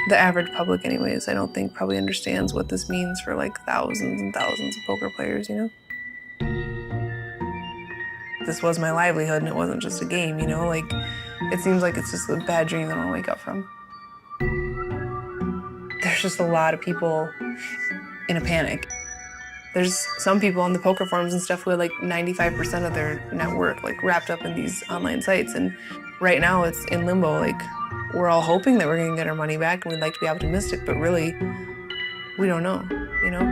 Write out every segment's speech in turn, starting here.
The average public anyways, I don't think probably understands what this means for like thousands and thousands of poker players, you know? This was my livelihood and it wasn't just a game, you know? Like, it seems like it's just a bad dream that I want to wake up from. There's just a lot of people in a panic. There's some people on the poker forums and stuff who had like 95% of their net worth like wrapped up in these online sites, and right now it's in limbo. Like, we're all hoping that we're gonna get our money back and we'd like to be optimistic, but really, we don't know, you know?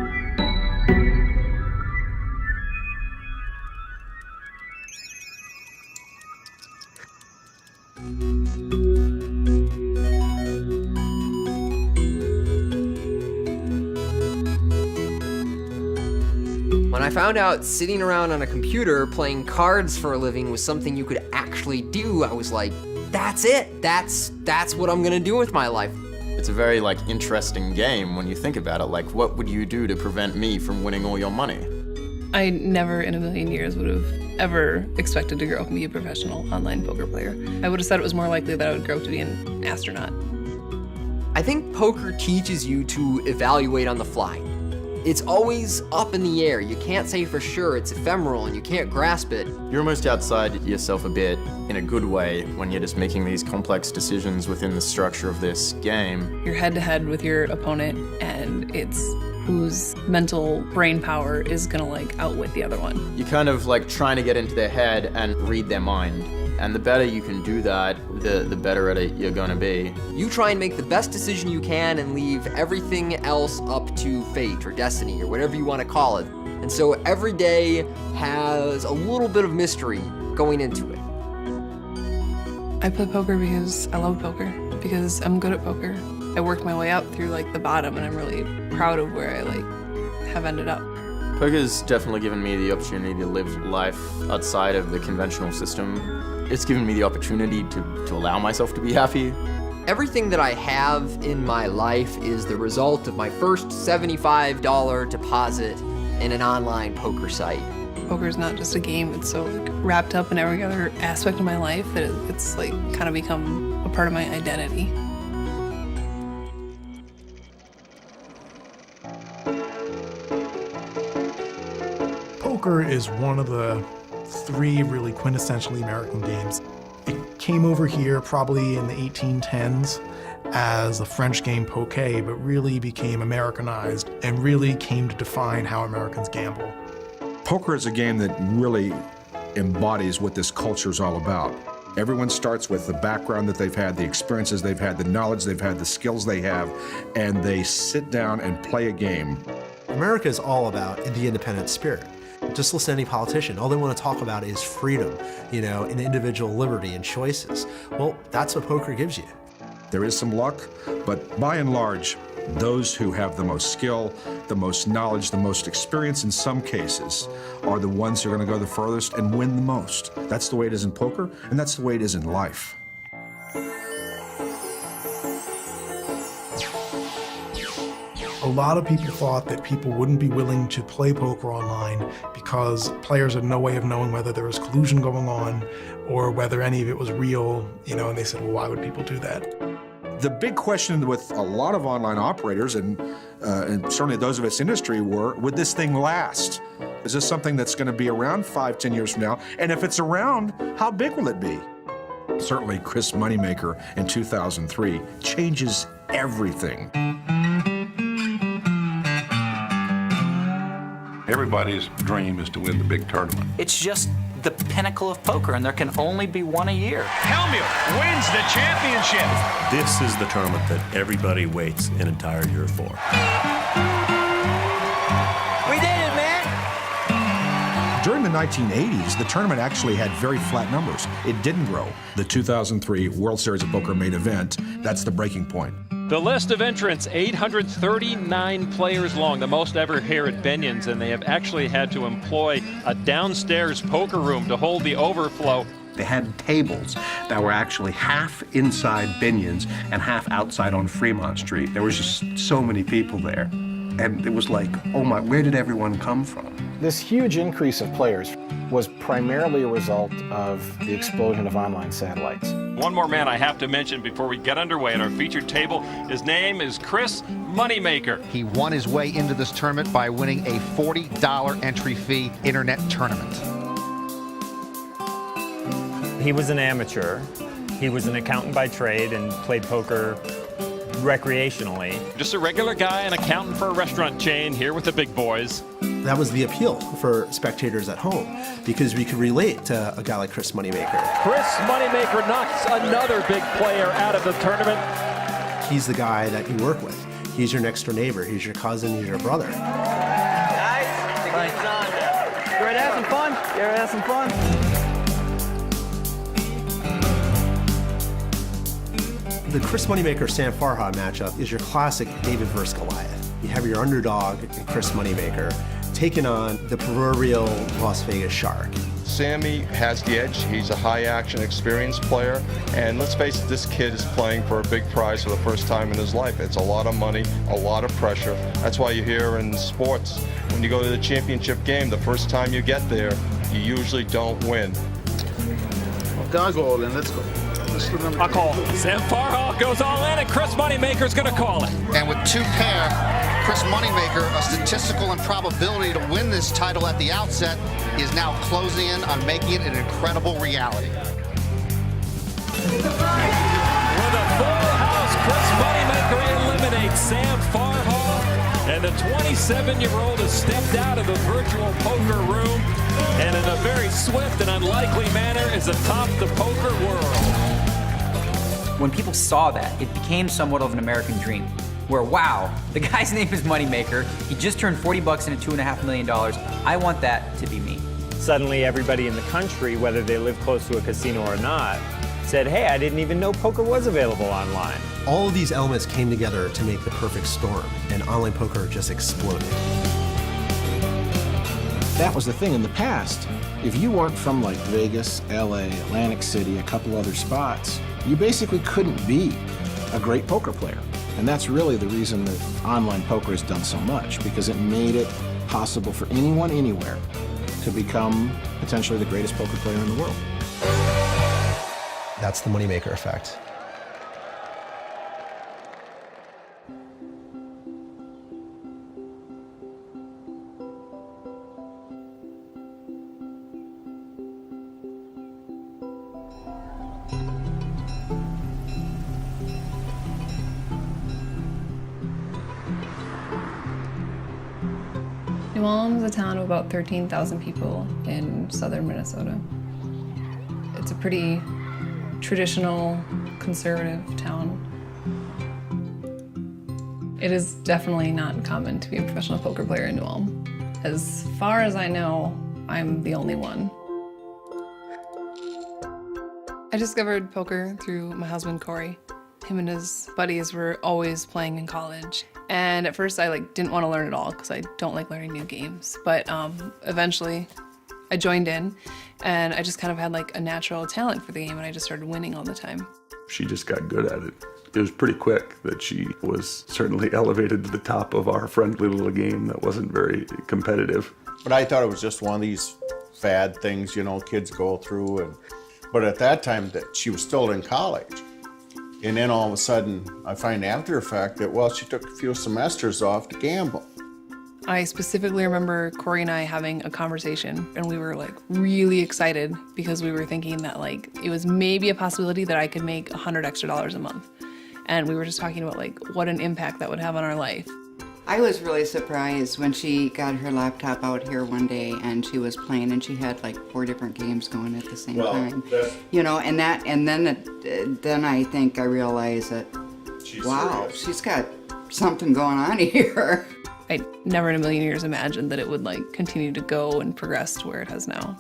When I found out sitting around on a computer playing cards for a living was something you could actually do, I was like, that's it. That's what I'm gonna do with my life. It's a very interesting game when you think about it. Like, what would you do to prevent me from winning all your money? I never in a million years would have ever expected to grow up and be a professional online poker player. I would have said it was more likely that I would grow up to be an astronaut. I think poker teaches you to evaluate on the fly. It's always up in the air. You can't say for sure, it's ephemeral and you can't grasp it. You're almost outside yourself a bit in a good way when you're just making these complex decisions within the structure of this game. You're head to head with your opponent, and it's whose mental brain power is gonna outwit the other one. You're kind of trying to get into their head and read their mind. And the better you can do that, the better at it you're gonna be. You try and make the best decision you can and leave everything else up to fate or destiny or whatever you want to call it. And so every day has a little bit of mystery going into it. I play poker because I love poker, because I'm good at poker. I worked my way up through the bottom, and I'm really proud of where I have ended up. Poker's definitely given me the opportunity to live life outside of the conventional system. It's given me the opportunity to allow myself to be happy. Everything that I have in my life is the result of my first $75 deposit in an online poker site. Poker is not just a game, it's so wrapped up in every other aspect of my life that it's kind of become a part of my identity. Poker is one of the three really quintessentially American games. It came over here probably in the 1810s as a French game poker, but really became Americanized and really came to define how Americans gamble. Poker is a game that really embodies what this culture is all about. Everyone starts with the background that they've had, the experiences they've had, the knowledge they've had, the skills they have, and they sit down and play a game. America is all about the independent spirit. Just listen to any politician. All they want to talk about is freedom, and individual liberty and choices. Well, that's what poker gives you. There is some luck, but by and large, those who have the most skill, the most knowledge, the most experience in some cases are the ones who are going to go the furthest and win the most. That's the way it is in poker, and that's the way it is in life. A lot of people thought that people wouldn't be willing to play poker online because players had no way of knowing whether there was collusion going on or whether any of it was real, and they said, well, why would people do that? The big question with a lot of online operators, and certainly those of its industry, were, would this thing last? Is this something that's going to be around 5-10 years from now? And if it's around, how big will it be? Certainly Chris Moneymaker in 2003 changes everything. Everybody's dream is to win the big tournament. It's just the pinnacle of poker, and there can only be one a year. Helmuth wins the championship. This is the tournament that everybody waits an entire year for. We did it, man! During the 1980s, the tournament actually had very flat numbers. It didn't grow. The 2003 World Series of Poker main event, that's the breaking point. The list of entrants, 839 players long, the most ever here at Binion's, and they have actually had to employ a downstairs poker room to hold the overflow. They had tables that were actually half inside Binion's and half outside on Fremont Street. There was just so many people there. And it was like, oh my, where did everyone come from? This huge increase of players was primarily a result of the explosion of online satellites. One more man I have to mention before we get underway at our featured table. His name is Chris Moneymaker. He won his way into this tournament by winning a $40 entry fee internet tournament. He was an amateur. He was an accountant by trade and played poker recreationally. Just a regular guy, an accountant for a restaurant chain, here with the big boys. That was the appeal for spectators at home, because we could relate to a guy like Chris Moneymaker. Chris Moneymaker knocks another big player out of the tournament. He's the guy that you work with. He's your next door neighbor. He's your cousin. He's your brother. Guys, the game's on. You ready to have some fun? You ready to have some fun? The Chris Moneymaker-Sam Farha matchup is your classic David versus Goliath. You have your underdog, Chris Moneymaker, taking on the proverbial Las Vegas shark. Sammy has the edge. He's a high-action, experienced player. And let's face it, this kid is playing for a big prize for the first time in his life. It's a lot of money, a lot of pressure. That's why you hear in sports, when you go to the championship game, the first time you get there, you usually don't win. Guys, all in. Let's go. I call. Sam Farha goes all in, and Chris Moneymaker's going to call it. And with two pair, Chris Moneymaker, a statistical improbability to win this title at the outset, is now closing in on making it an incredible reality. With a full house, Chris Moneymaker eliminates Sam Farha, and the 27-year-old has stepped out of the virtual poker room and in a very swift and unlikely manner is atop the poker world. When people saw that, it became somewhat of an American dream, where, wow, the guy's name is Moneymaker, he just turned 40 bucks into $2.5 million, I want that to be me. Suddenly everybody in the country, whether they live close to a casino or not, said, hey, I didn't even know poker was available online. All of these elements came together to make the perfect storm, and online poker just exploded. That was the thing in the past. If you weren't from like Vegas, LA, Atlantic City, a couple other spots, you basically couldn't be a great poker player. And that's really the reason that online poker has done so much, because it made it possible for anyone, anywhere, to become potentially the greatest poker player in the world. That's the Moneymaker effect. New Ulm's a town of about 13,000 people in southern Minnesota. It's a pretty traditional, conservative town. It is definitely not common to be a professional poker player in New Ulm. As far as I know, I'm the only one. I discovered poker through my husband, Corey. Him and his buddies were always playing in college. And at first I didn't want to learn at all because I don't like learning new games. But eventually I joined in and I just kind of had a natural talent for the game and I just started winning all the time. She just got good at it. It was pretty quick that she was certainly elevated to the top of our friendly little game that wasn't very competitive. But I thought it was just one of these fad things, kids go through. But at that time, that she was still in college. And then all of a sudden, I find after the fact that, well, she took a few semesters off to gamble. I specifically remember Corey and I having a conversation and we were really excited because we were thinking that it was maybe a possibility that I could make $100 extra a month. And we were just talking about what an impact that would have on our life. I was really surprised when she got her laptop out here one day and she was playing and she had 4 different games going at the same time. And then I think I realized that, wow, she's got something going on here. I never in a million years imagined that it would continue to go and progress to where it has now.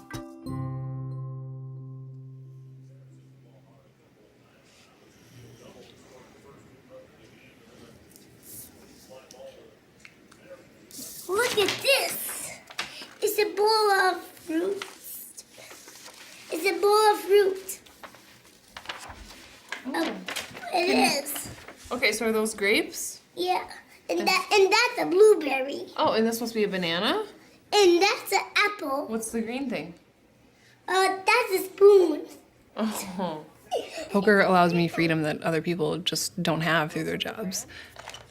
Look at this. It's a bowl of fruit. It's a bowl of fruit. Oh, it is. Okay, so are those grapes? Yeah. And that's a blueberry. Oh, and this must be a banana? And that's an apple. What's the green thing? That's a spoon. Oh. Poker allows me freedom that other people just don't have through their jobs.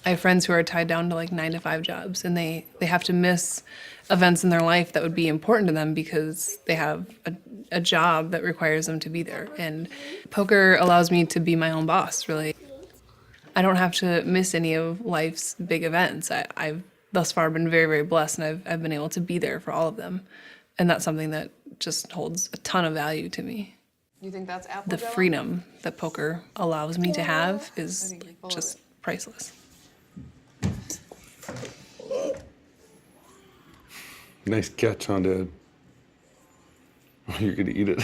I have friends who are tied down to like 9-to-5 jobs, and they have to miss events in their life that would be important to them because they have a job that requires them to be there. And poker allows me to be my own boss, really. I don't have to miss any of life's big events. I've thus far been very, very blessed, and I've been able to be there for all of them. And that's something that just holds a ton of value to me. You think that's apple The jello? freedom that poker allows me to have is just priceless. Nice catch, huh, Dad? Oh, you're gonna eat it.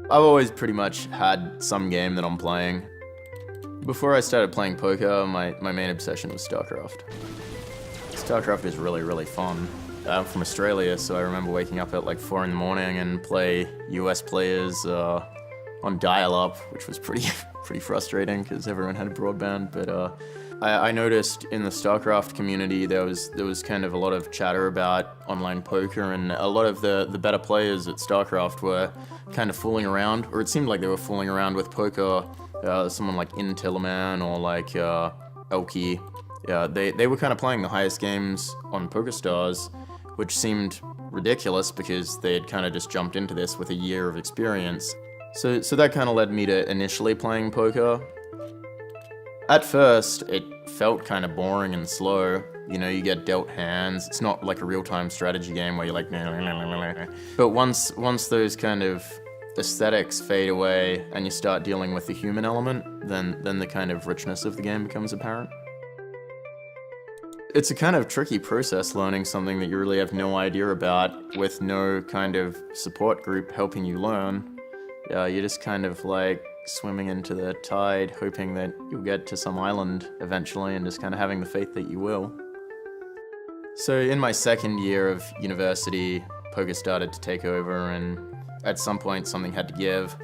I've always pretty much had some game that I'm playing. Before I started playing poker, my main obsession was StarCraft. StarCraft is really, really fun. I'm from Australia, so I remember waking up at like 4 in the morning and play US players on dial-up, which was pretty frustrating because everyone had broadband. But I noticed in the StarCraft community there was kind of a lot of chatter about online poker, and a lot of the better players at StarCraft were kind of fooling around, or it seemed like they were fooling around with poker. Someone like Intilliman or like Elky. They were kind of playing the highest games on Pokerstars, which seemed ridiculous because they had kind of just jumped into this with a year of experience. So that kind of led me to initially playing poker. At first, it felt kind of boring and slow. You know, you get dealt hands. It's not like a real-time strategy game where you're like, nah. But once those kind of aesthetics fade away and you start dealing with the human element, then the kind of richness of the game becomes apparent. It's a kind of tricky process learning something that you really have no idea about with no kind of support group helping you learn. You're just kind of like swimming into the tide, hoping that you'll get to some island eventually and just kind of having the faith that you will. So in my second year of university, poker started to take over, and at some point something had to give.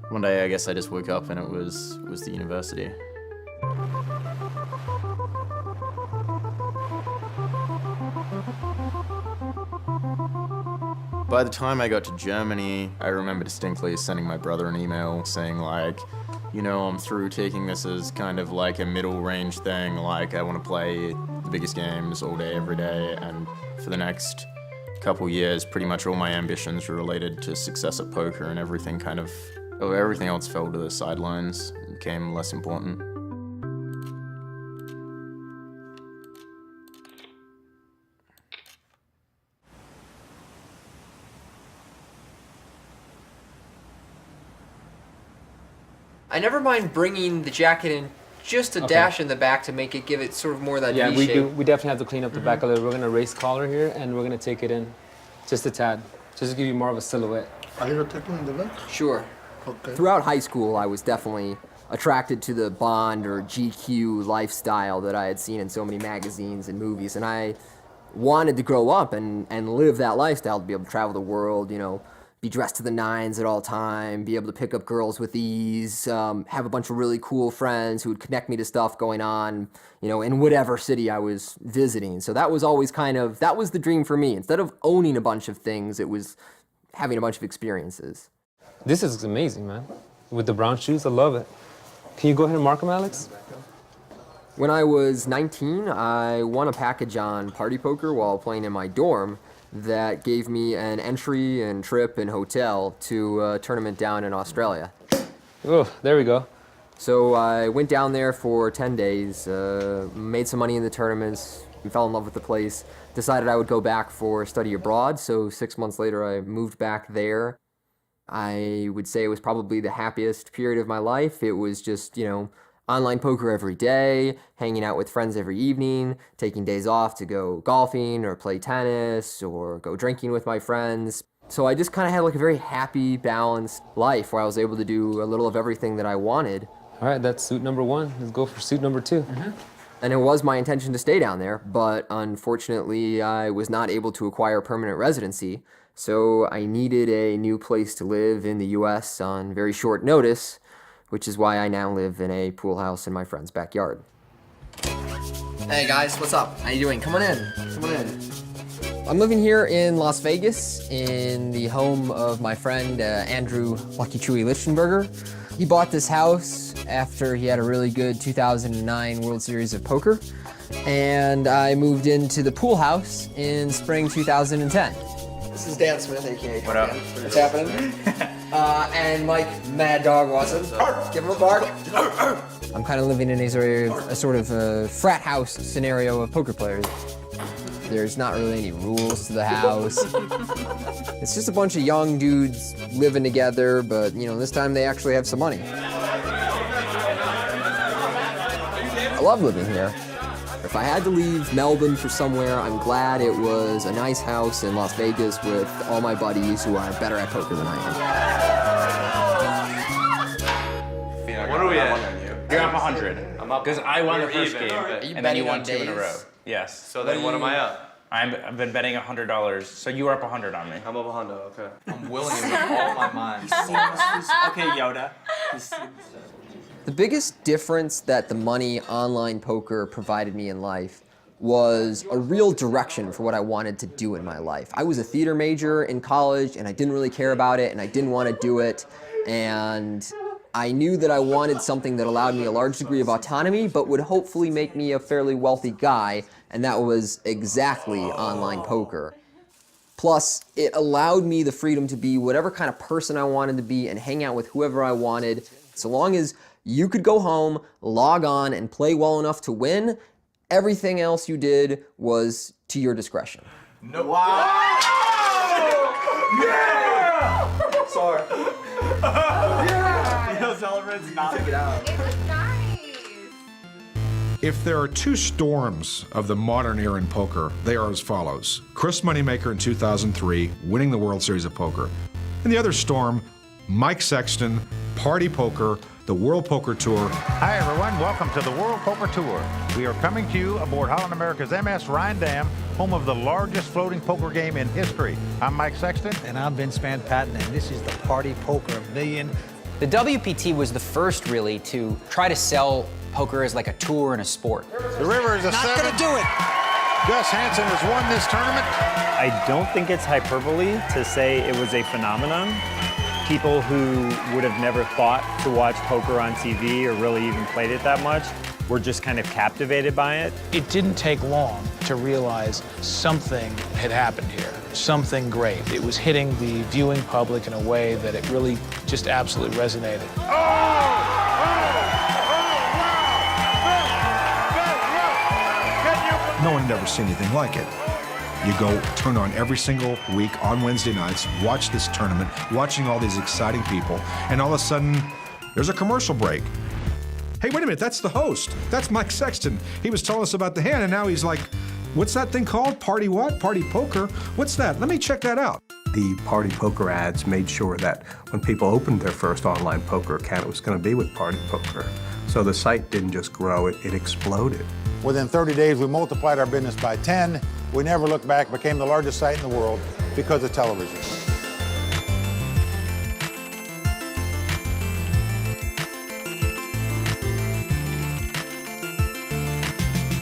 One day I guess I just woke up and it was the university. By the time I got to Germany, I remember distinctly sending my brother an email saying like, you know, I'm through taking this as kind of like a middle range thing, like I want to play the biggest games all day, every day, and for the next couple years, pretty much all my ambitions were related to success at poker, and everything else fell to the sidelines and became less important. I never mind bringing the jacket in just a dash in the back to give it sort of more of that V shape. We definitely have to clean up the back a little. We're gonna raise collar here, and we're gonna take it in just a tad, just to give you more of a silhouette. Are you taking in the back? Sure. Okay. Throughout high school, I was definitely attracted to the Bond or GQ lifestyle that I had seen in so many magazines and movies, and I wanted to grow up and live that lifestyle, to be able to travel the world, you know, be dressed to the nines at all time, be able to pick up girls with ease, have a bunch of really cool friends who would connect me to stuff going on, you know, in whatever city I was visiting. So that was always that was the dream for me. Instead of owning a bunch of things, it was having a bunch of experiences. This is amazing, man. With the brown shoes, I love it. Can you go ahead and mark them, Alex? When I was 19, I won a package on Party Poker while playing in my dorm that gave me an entry and trip and hotel to a tournament down in Australia. Oh, there we go. So I went down there for 10 days, made some money in the tournaments, fell in love with the place, decided I would go back for study abroad, so 6 months later I moved back there. I would say it was probably the happiest period of my life. It was just, you know, online poker every day, hanging out with friends every evening, taking days off to go golfing or play tennis or go drinking with my friends. So I just kind of had like a very happy, balanced life where I was able to do a little of everything that I wanted. All right, that's suit number 1. Let's go for suit number 2. And it was my intention to stay down there, but unfortunately I was not able to acquire permanent residency. So I needed a new place to live in the US on very short notice, which is why I now live in a pool house in my friend's backyard. Hey guys, what's up? How you doing? Come on in, come on in. I'm living here in Las Vegas in the home of my friend Andrew Lucky Chewy Lichtenberger. He bought this house after he had a really good 2009 World Series of Poker, and I moved into the pool house in spring 2010. This is Dan Smith, aka What up? What's happening? And Mike Mad Dog Watson. Give him a bark. I'm kind of living in a sort of frat house scenario of poker players. There's not really any rules to the house. It's just a bunch of young dudes living together, but you know, this time they actually have some money. I love living here. If I had to leave Melbourne for somewhere, I'm glad it was a nice house in Las Vegas with all my buddies who are better at poker than I am. What are we at? You're up 100. I'm up. Because I won the first game, and then you won 2 in a row. Yes. So then what am I up? I've been betting $100, so you were up 100 on me. I'm up 100, okay. I'm willing it with all my mind. Okay, Yoda. The biggest difference that the money online poker provided me in life was a real direction for what I wanted to do in my life. I was a theater major in college, and I didn't really care about it, and I didn't want to do it, and I knew that I wanted something that allowed me a large degree of autonomy, but would hopefully make me a fairly wealthy guy, and that was exactly online poker. Plus, it allowed me the freedom to be whatever kind of person I wanted to be and hang out with whoever I wanted, so long as you could go home, log on, and play well enough to win. Everything else you did was to your discretion. No. Wow! Yeah! Sorry. Yeah! You know, Zellerman's not it out. It was nice. If there are 2 storms of the modern era in poker, they are as follows. Chris Moneymaker in 2003, winning the World Series of Poker. And the other storm, Mike Sexton, Party Poker, the World Poker Tour. Hi everyone, welcome to the World Poker Tour. We are coming to you aboard Holland America's MS Rhine Dam, home of the largest floating poker game in history. I'm Mike Sexton. And I'm Vince Van Patten, and this is the Party Poker Million. The WPT was the first, really, to try to sell poker as like a tour and a sport. The river is a Not 7. gonna do it. Gus Hansen has won this tournament. I don't think it's hyperbole to say it was a phenomenon. People who would have never thought to watch poker on TV or really even played it that much were just kind of captivated by it. It didn't take long to realize something had happened here, something great. It was hitting the viewing public in a way that it really just absolutely resonated. No one had ever seen anything like it. You go turn on every single week on Wednesday nights, watch this tournament, watching all these exciting people, and all of a sudden, there's a commercial break. Hey, wait a minute, that's the host. That's Mike Sexton. He was telling us about the hand, and now he's like, what's that thing called? Party what? Party poker? What's that? Let me check that out. The Party Poker ads made sure that when people opened their first online poker account, it was going to be with Party Poker. So the site didn't just grow, it exploded. Within 30 days, we multiplied our business by 10. We never looked back, became the largest site in the world because of television.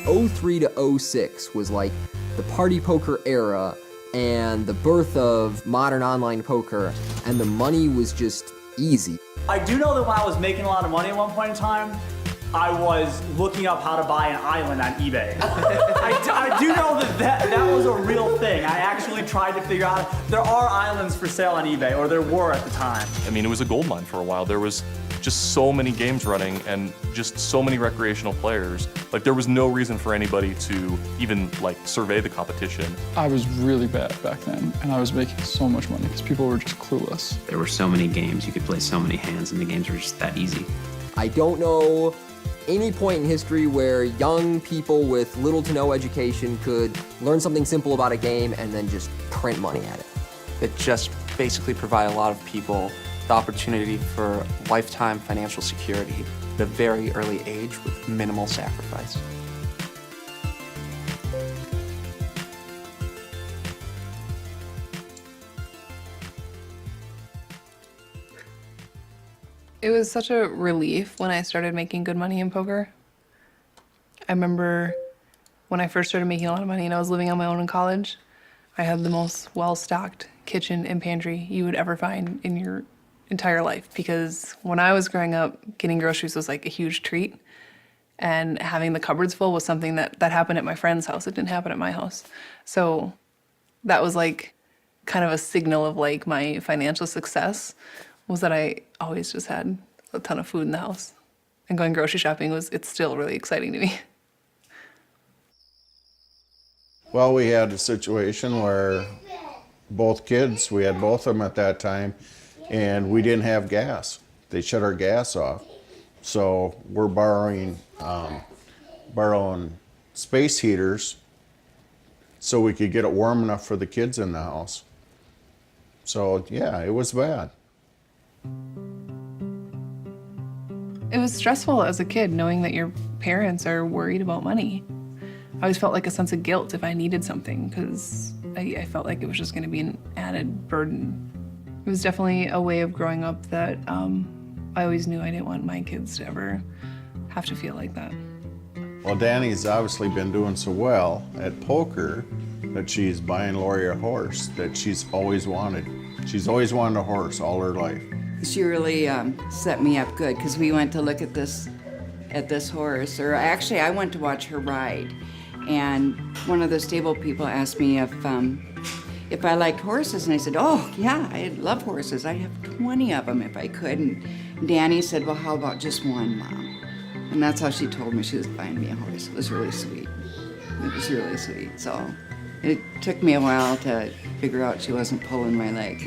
'03 to '06 was like the party poker era and the birth of modern online poker, and the money was just easy. I do know that when I was making a lot of money at one point in time, I was looking up how to buy an island on eBay. I do know that was a real thing. I actually tried to figure out, there are islands for sale on eBay, or there were at the time. I mean, it was a gold mine for a while. There was just so many games running and just so many recreational players. Like, there was no reason for anybody to even, like, survey the competition. I was really bad back then, and I was making so much money because people were just clueless. There were so many games, you could play so many hands, and the games were just that easy. I don't know any point in history where young people with little to no education could learn something simple about a game and then just print money at it. It just basically provide a lot of people the opportunity for lifetime financial security at a very early age with minimal sacrifice. It was such a relief when I started making good money in poker. I remember when I first started making a lot of money and I was living on my own in college, I had the most well-stocked kitchen and pantry you would ever find in your entire life, because when I was growing up, getting groceries was like a huge treat, and having the cupboards full was something that happened at my friend's house. It didn't happen at my house. So that was like kind of a signal of like my financial success, was that I always just had a ton of food in the house. And going grocery shopping it's still really exciting to me. Well, we had a situation where both kids, we had both of them at that time, and we didn't have gas. They shut our gas off. So we're borrowing space heaters so we could get it warm enough for the kids in the house. So yeah, it was bad. It was stressful as a kid knowing that your parents are worried about money. I always felt like a sense of guilt if I needed something, because I felt like it was just going to be an added burden. It was definitely a way of growing up that I always knew I didn't want my kids to ever have to feel like that. Well, Danny's obviously been doing so well at poker that she's buying Lori a horse that she's always wanted. She's always wanted a horse all her life. She really set me up good, because we went to look at this horse, or actually I went to watch her ride, and one of the stable people asked me if I liked horses, and I said, oh yeah, I love horses. I'd have 20 of them if I could. And Danny said, well, how about just one, Mom? And that's how she told me she was buying me a horse. It was really sweet. It was really sweet. So it took me a while to figure out she wasn't pulling my leg.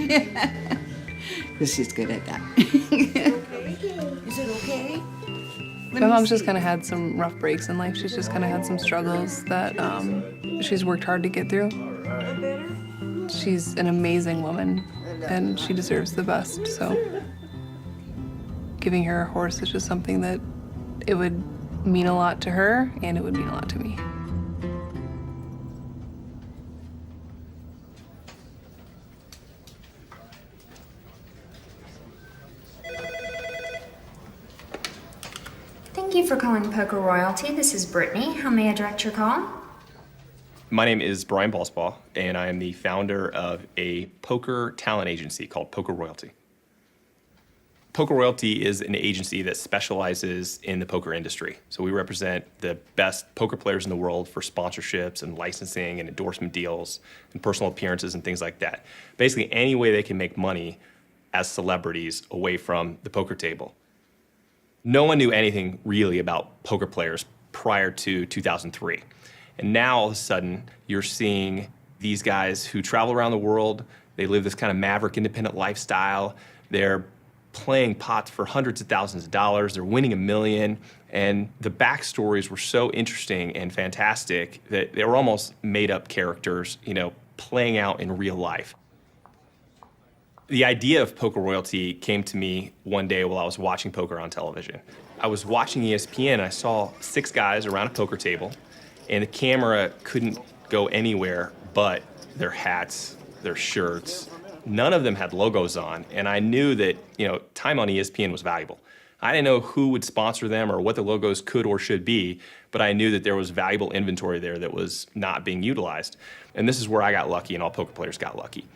Because she's good at that. Is it okay? My mom's just kind of had some rough breaks in life. She's just kind of had some struggles that she's worked hard to get through. She's an amazing woman, and she deserves the best. So giving her a horse is just something that it would mean a lot to her, and it would mean a lot to me. Thank you for calling Poker Royalty. This is Brittany. How may I direct your call? My name is Brian Balsbaugh, and I am the founder of a poker talent agency called Poker Royalty. Poker Royalty is an agency that specializes in the poker industry. So we represent the best poker players in the world for sponsorships and licensing and endorsement deals and personal appearances and things like that. Basically, any way they can make money as celebrities away from the poker table. No one knew anything really about poker players prior to 2003. And now all of a sudden, you're seeing these guys who travel around the world. They live this kind of maverick independent lifestyle. They're playing pots for hundreds of thousands of dollars. They're winning $1 million. And the backstories were so interesting and fantastic that they were almost made up characters, you know, playing out in real life. The idea of Poker Royalty came to me one day while I was watching poker on television. I was watching ESPN and I saw 6 guys around a poker table, and the camera couldn't go anywhere but their hats, their shirts. None of them had logos on, and I knew that, you know, time on ESPN was valuable. I didn't know who would sponsor them or what the logos could or should be, but I knew that there was valuable inventory there that was not being utilized. And this is where I got lucky, and all poker players got lucky,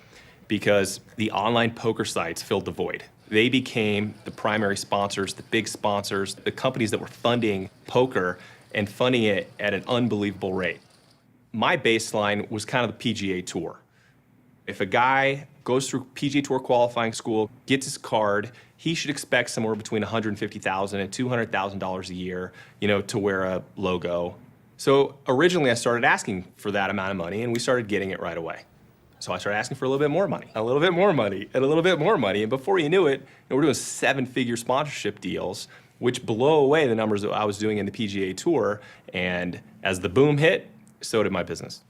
because the online poker sites filled the void. They became the primary sponsors, the big sponsors, the companies that were funding poker and funding it at an unbelievable rate. My baseline was kind of the PGA Tour. If a guy goes through PGA Tour qualifying school, gets his card, he should expect somewhere between $150,000 and $200,000 a year, you know, to wear a logo. So originally I started asking for that amount of money, and we started getting it right away. So I started asking for a little bit more money, a little bit more money, and a little bit more money. And before you knew it, we're doing 7-figure sponsorship deals. which blow away the numbers that I was doing in the PGA Tour. And as the boom hit, so did my business.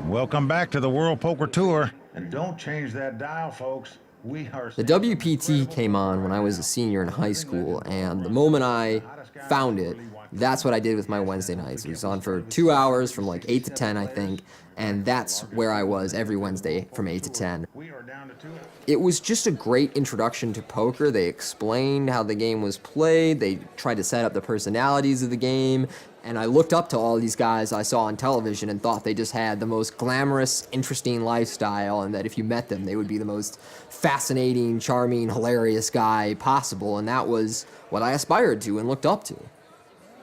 Welcome back to the World Poker Tour. And don't change that dial, folks. We are... The WPT came on when I was a senior in high school, and the moment I found it, that's what I did with my Wednesday nights. It was on for 2 hours from like 8 to 10, I think, and that's where I was every Wednesday from 8 to 10. It was just a great introduction to poker. They explained how the game was played, they tried to set up the personalities of the game, and I looked up to all these guys I saw on television and thought they just had the most glamorous, interesting lifestyle, and that if you met them, they would be the most fascinating, charming, hilarious guy possible, and that was what I aspired to and looked up to.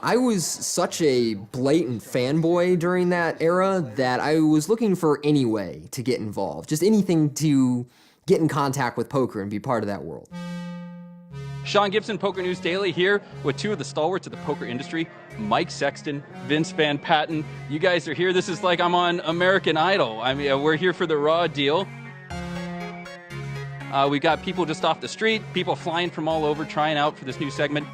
I was such a blatant fanboy during that era that I was looking for any way to get involved, just anything to get in contact with poker and be part of that world. Sean Gibson, Poker News Daily, here with two of the stalwarts of the poker industry, Mike Sexton, Vince Van Patten. You guys are here. This is like I'm on American Idol. I mean, we're here for the raw deal. We got people just off the street, people flying from all over trying out for this new segment.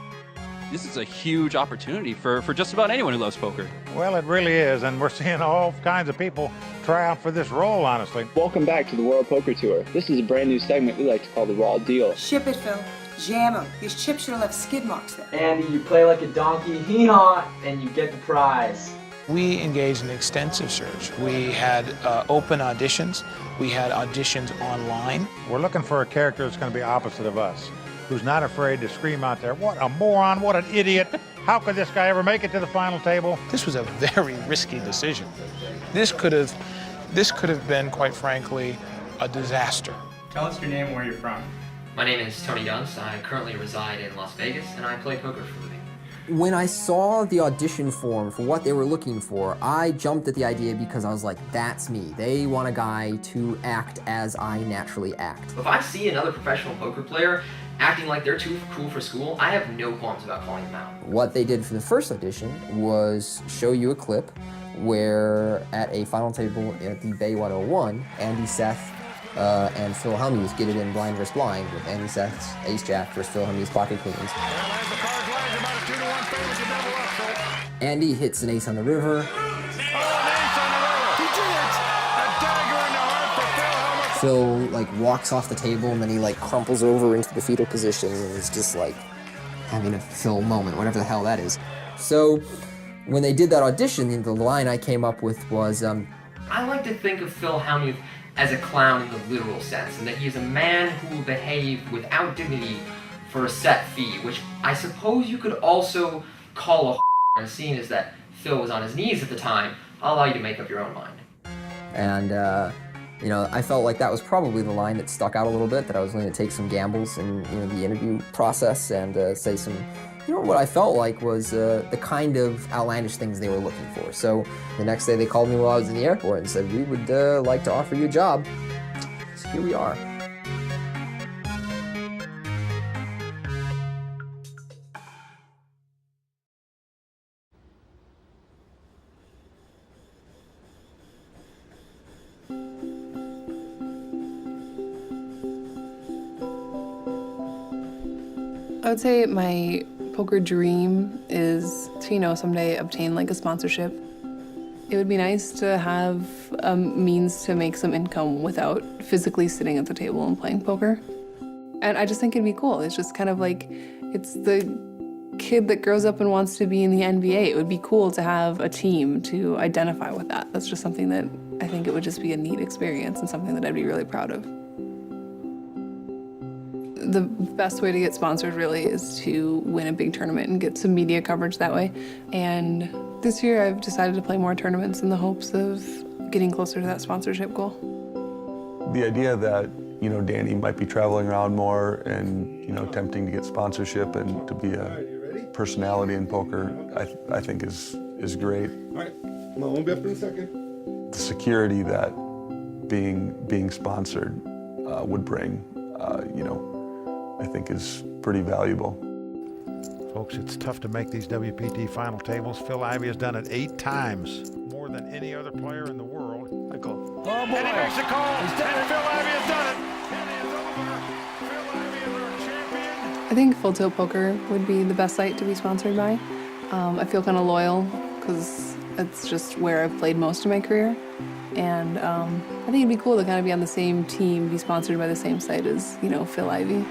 This is a huge opportunity for just about anyone who loves poker. Well, it really is, and we're seeing all kinds of people try out for this role, honestly. Welcome back to the World Poker Tour. This is a brand new segment we like to call the Raw Deal. Ship it, Phil. Jam them. These chips should have left skid marks there. Andy, you play like a donkey, hee-haw, and you get the prize. We engaged in extensive search. We had open auditions. We had auditions online. We're looking for a character that's going to be opposite of us, who's not afraid to scream out there, "What a moron, what an idiot. How could this guy ever make it to the final table?" This was a very risky decision. This could have been, quite frankly, a disaster. Tell us your name and where you're from. My name is Tony Dunst. I currently reside in Las Vegas, and I play poker for a living. When I saw the audition form for what they were looking for, I jumped at the idea because I was like, that's me. They want a guy to act as I naturally act. If I see another professional poker player acting like they're too cool for school, I have no qualms about calling them out. What they did for the first audition was show you a clip where at a final table at the Bay 101, Andy Seth and Phil Hellmuth get it in blind versus blind with Andy Seth's ace-jack versus Phil Hellmuth's pocket queens. Andy hits an ace on the river. Phil like walks off the table and then he like crumples over into the fetal position and is just like having a Phil moment, whatever the hell that is. So when they did that audition, the line I came up with was, I like to think of Phil Hellmuth as a clown in the literal sense, and that he is a man who will behave without dignity for a set fee, which I suppose you could also call a and seeing as that Phil was on his knees at the time, I'll allow you to make up your own mind. And you know, I felt like that was probably the line that stuck out a little bit, that I was going to take some gambles in the interview process and say some, what I felt like was the kind of outlandish things they were looking for. So the next day they called me while I was in the airport and said, we would like to offer you a job. So here we are. I would say my poker dream is to, someday obtain like a sponsorship. It would be nice to have a means to make some income without physically sitting at the table and playing poker. And I just think it'd be cool. It's just kind of like, it's the kid that grows up and wants to be in the NBA. It would be cool to have a team to identify with that. That's just something that I think it would just be a neat experience and something that I'd be really proud of. The best way to get sponsored really is to win a big tournament and get some media coverage that way. And this year I've decided to play more tournaments in the hopes of getting closer to that sponsorship goal. The idea that, Danny might be traveling around more and, attempting to get sponsorship and to be a personality in poker, I think is great. All right, I'm gonna be up in a second. The security that being sponsored would bring, I think is pretty valuable. Folks, it's tough to make these WPT final tables. Phil Ivey has done it 8 times, more than any other player in the world. I call. Oh boy! And he makes the call. And Phil Ivey has done it. It is over. Phil I think Full Tilt Poker would be the best site to be sponsored by. I feel kind of loyal because it's just where I've played most of my career. And I think it'd be cool to kind of be on the same team, be sponsored by the same site as, you know, Phil Ivey.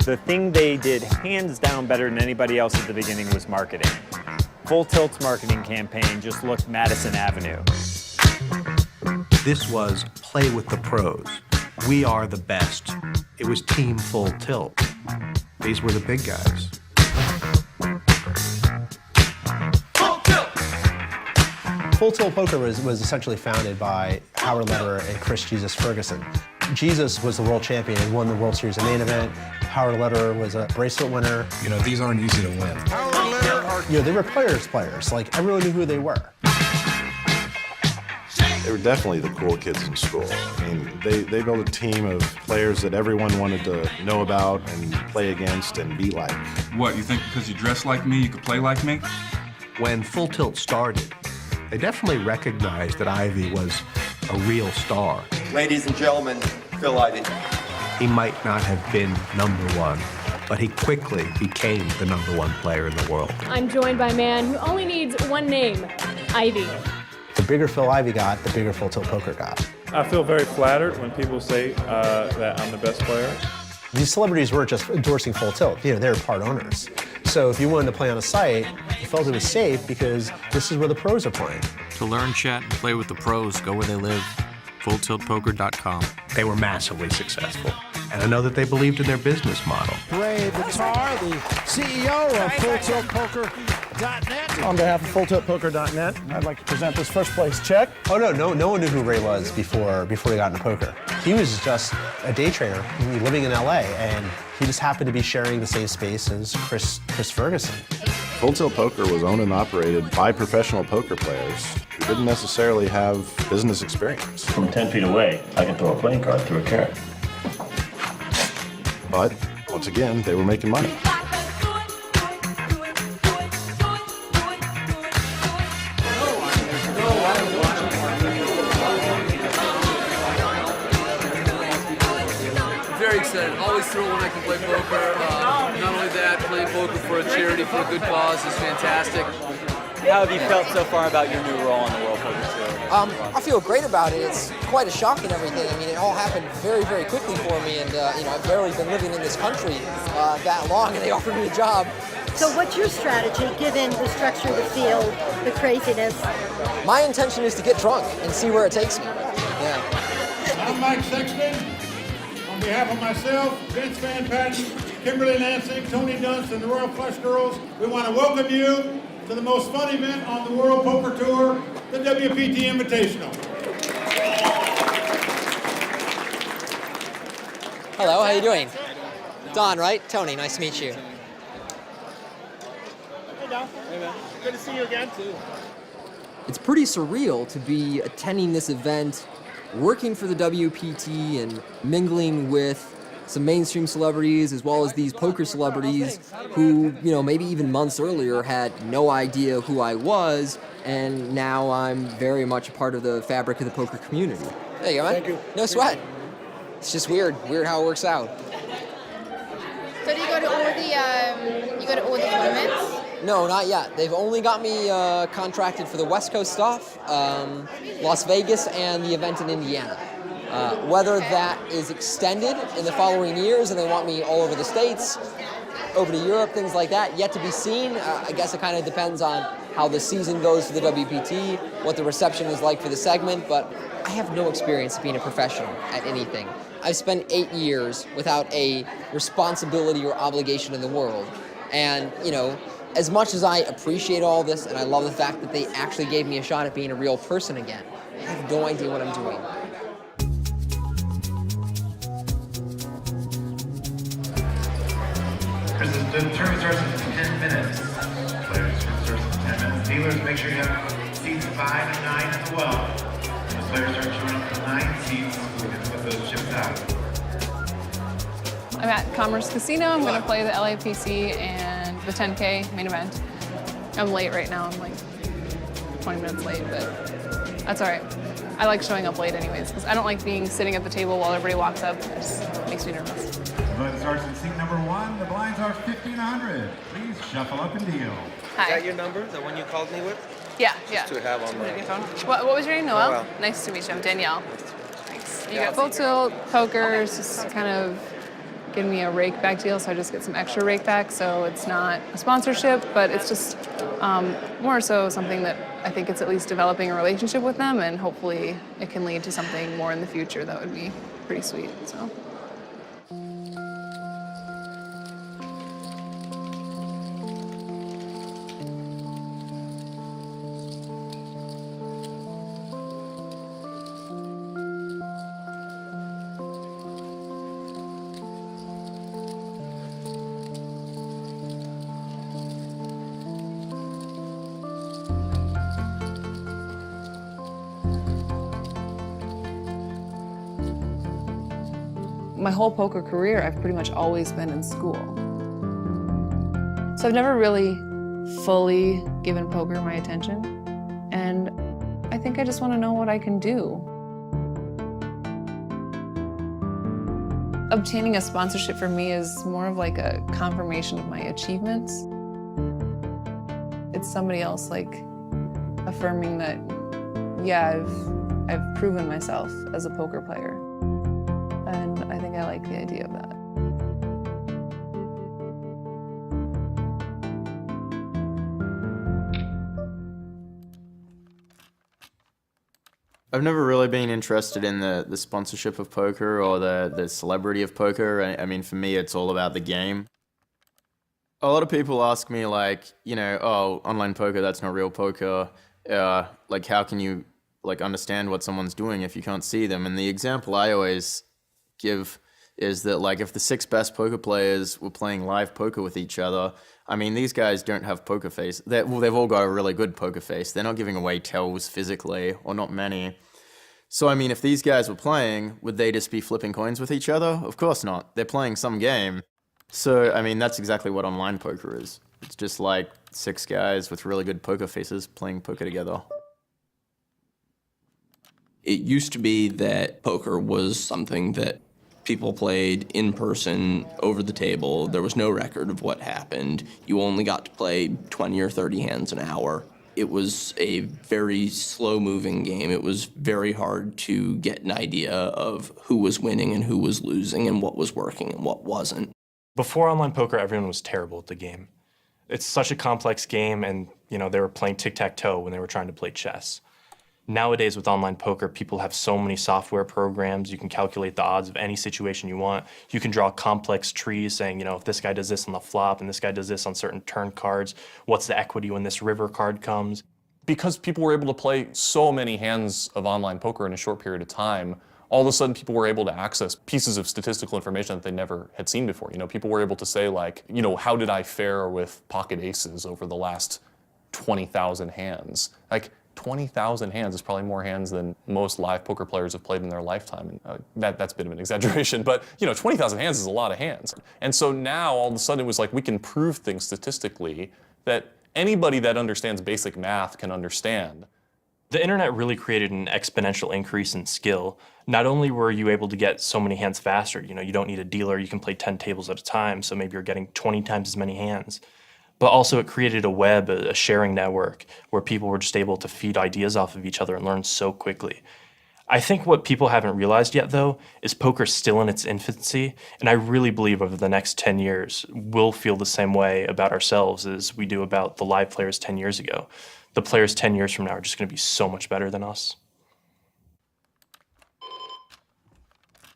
The thing they did hands down better than anybody else at the beginning was marketing. Full Tilt's marketing campaign just looked Madison Avenue. This was play with the pros. We are the best. It was Team Full Tilt. These were the big guys. Full Tilt Poker was essentially founded by Howard Lederer and Chris Jesus Ferguson. Jesus was the world champion and won the World Series of main event. Howard Lederer was a bracelet winner. You know, these aren't easy to win. You know, they were players. Like, everyone knew who they were. They were definitely the cool kids in school. I mean, they built a team of players that everyone wanted to know about and play against and be like. What, you think because you dress like me, you could play like me? When Full Tilt started, they definitely recognized that Ivey was a real star. Ladies and gentlemen, Phil Ivey. He might not have been #1, but he quickly became the #1 player in the world. I'm joined by a man who only needs one name, Ivey. The bigger Phil Ivey got, the bigger Full Tilt Poker got. I feel very flattered when people say that I'm the best player. These celebrities weren't just endorsing Full Tilt, you know, they were part owners. So if you wanted to play on a site, you felt it was safe because this is where the pros are playing. To learn, chat, and play with the pros, go where they live. FullTiltPoker.com. They were massively successful, and I know that they believed in their business model. Ray Vitar, the CEO of FullTiltPoker.net. On behalf of FullTiltPoker.net, I'd like to present this first place check. Oh no one knew who Ray was before he got into poker. He was just a day trader living in LA, and he just happened to be sharing the same space as Chris Ferguson. Full Tilt Poker was owned and operated by professional poker players who didn't necessarily have business experience. From 10 feet away, I can throw a playing card through a carrot. But, once again, they were making money. Very excited. Always thrilled when I can play poker. Not only that, playing poker for a charity, for a good cause is fantastic. How have you felt so far about your new role on the World Poker Tour? I feel great about it. It's quite a shock and everything. I mean, it all happened very, very quickly for me, and you know, I've barely been living in this country that long, and they offered me a job. So what's your strategy, given the structure of the field, the craziness? My intention is to get drunk and see where it takes me. Yeah. I'm Mike Sexton. On behalf of myself, Vince Van Patten, Kimberly Lansing, Tony Dunst, and the Royal Flush Girls, we want to welcome you to the most fun event on the World Poker Tour, the WPT Invitational. Hello, how you doing? Don, right? Tony, nice to meet you. Hey, Don. Hey, man. Good to see you again, too. It's pretty surreal to be attending this event, working for the WPT and mingling with some mainstream celebrities as well as these poker celebrities who, you know, maybe even months earlier had no idea who I was, and now I'm very much a part of the fabric of the poker community. There you go, man. Thank you. No sweat. It's just weird how it works out. So do you go to all the tournaments? No, not yet. They've only got me contracted for the West Coast stuff, Las Vegas, and the event in Indiana. Whether that is extended in the following years and they want me all over the States, over to Europe, things like that, yet to be seen. I guess it kind of depends on how the season goes for the WPT, what the reception is like for the segment, but I have no experience being a professional at anything. I've spent 8 years without a responsibility or obligation in the world. And, you know, as much as I appreciate all this and I love the fact that they actually gave me a shot at being a real person again, I have no idea what I'm doing. The tournament starts in 10 minutes. Players starts in 10 minutes. Dealers, make sure you have seats 5 and 9 as well. When the players start showing up for 9 seats, we're going to put those chips out. I'm at Commerce Casino. I'm going to play the LAPC and the 10K main event. I'm late right now. I'm like 20 minutes late, but that's all right. I like showing up late anyways, because I don't like being sitting at the table while everybody walks up. It just makes me nervous. But starts in seat number 1. The blinds are 1,500. Please shuffle up and deal. Hi. Is that your number, the one you called me with? Yeah, Just to have on my phone. What was your name, Noel? Noel. Nice to meet you. I'm Danielle. Thanks. You got full tilt, poker, it's just kind of giving me a rake back deal, so I just get some extra rake back, so it's not a sponsorship, but it's just more so something that I think it's at least developing a relationship with them, and hopefully it can lead to something more in the future that would be pretty sweet, so. My whole poker career, I've pretty much always been in school. So I've never really fully given poker my attention. And I think I just want to know what I can do. Obtaining a sponsorship for me is more of like a confirmation of my achievements. It's somebody else like affirming that, yeah, I've proven myself as a poker player. And I think I like the idea of that. I've never really been interested in the sponsorship of poker or the celebrity of poker. I mean, for me, it's all about the game. A lot of people ask me, like, you know, oh, online poker, that's not real poker. Like, how can you, like, understand what someone's doing if you can't see them? And the example I always give is that, like, if the 6 best poker players were playing live poker with each other, I mean, these guys don't have poker face. They've all got a really good poker face. They're not giving away tells physically, or not many. So, I mean, if these guys were playing, would they just be flipping coins with each other? Of course not. They're playing some game. So, I mean, that's exactly what online poker is. It's just like 6 guys with really good poker faces playing poker together. It used to be that poker was something that people played in person, over the table. There was no record of what happened. You only got to play 20 or 30 hands an hour. It was a very slow-moving game. It was very hard to get an idea of who was winning and who was losing and what was working and what wasn't. Before online poker, everyone was terrible at the game. It's such a complex game, and you know, they were playing tic-tac-toe when they were trying to play chess. Nowadays, with online poker, people have so many software programs. You can calculate the odds of any situation you want. You can draw complex trees saying, you know, if this guy does this on the flop and this guy does this on certain turn cards, what's the equity when this river card comes? Because people were able to play so many hands of online poker in a short period of time, all of a sudden people were able to access pieces of statistical information that they never had seen before. You know, people were able to say, like, you know, how did I fare with pocket aces over the last 20,000 hands? Like, 20,000 hands is probably more hands than most live poker players have played in their lifetime. And that's a bit of an exaggeration, but you know, 20,000 hands is a lot of hands. And so now all of a sudden it was like, we can prove things statistically that anybody that understands basic math can understand. The internet really created an exponential increase in skill. Not only were you able to get so many hands faster, you know, you don't need a dealer, you can play 10 tables at a time, so maybe you're getting 20 times as many hands. But also it created a web, a sharing network, where people were just able to feed ideas off of each other and learn so quickly. I think what people haven't realized yet, though, is poker's still in its infancy, and I really believe over the next 10 years, we'll feel the same way about ourselves as we do about the live players 10 years ago. The players 10 years from now are just going to be so much better than us.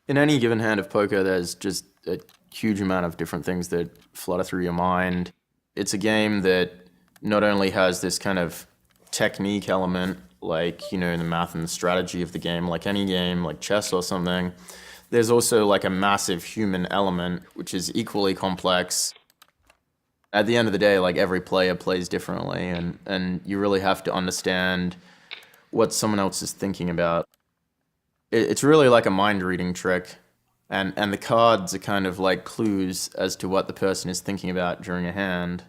In any given hand of poker, there's just a huge amount of different things that flutter through your mind. It's a game that not only has this kind of technique element, like, you know, the math and the strategy of the game, like any game, like chess or something, there's also like a massive human element, which is equally complex. At the end of the day, like, every player plays differently, and you really have to understand what someone else is thinking about. It's really like a mind-reading trick. And the cards are kind of like clues as to what the person is thinking about during a hand.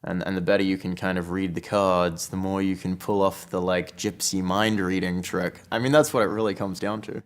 And the better you can kind of read the cards, the more you can pull off the like gypsy mind reading trick. I mean, that's what it really comes down to.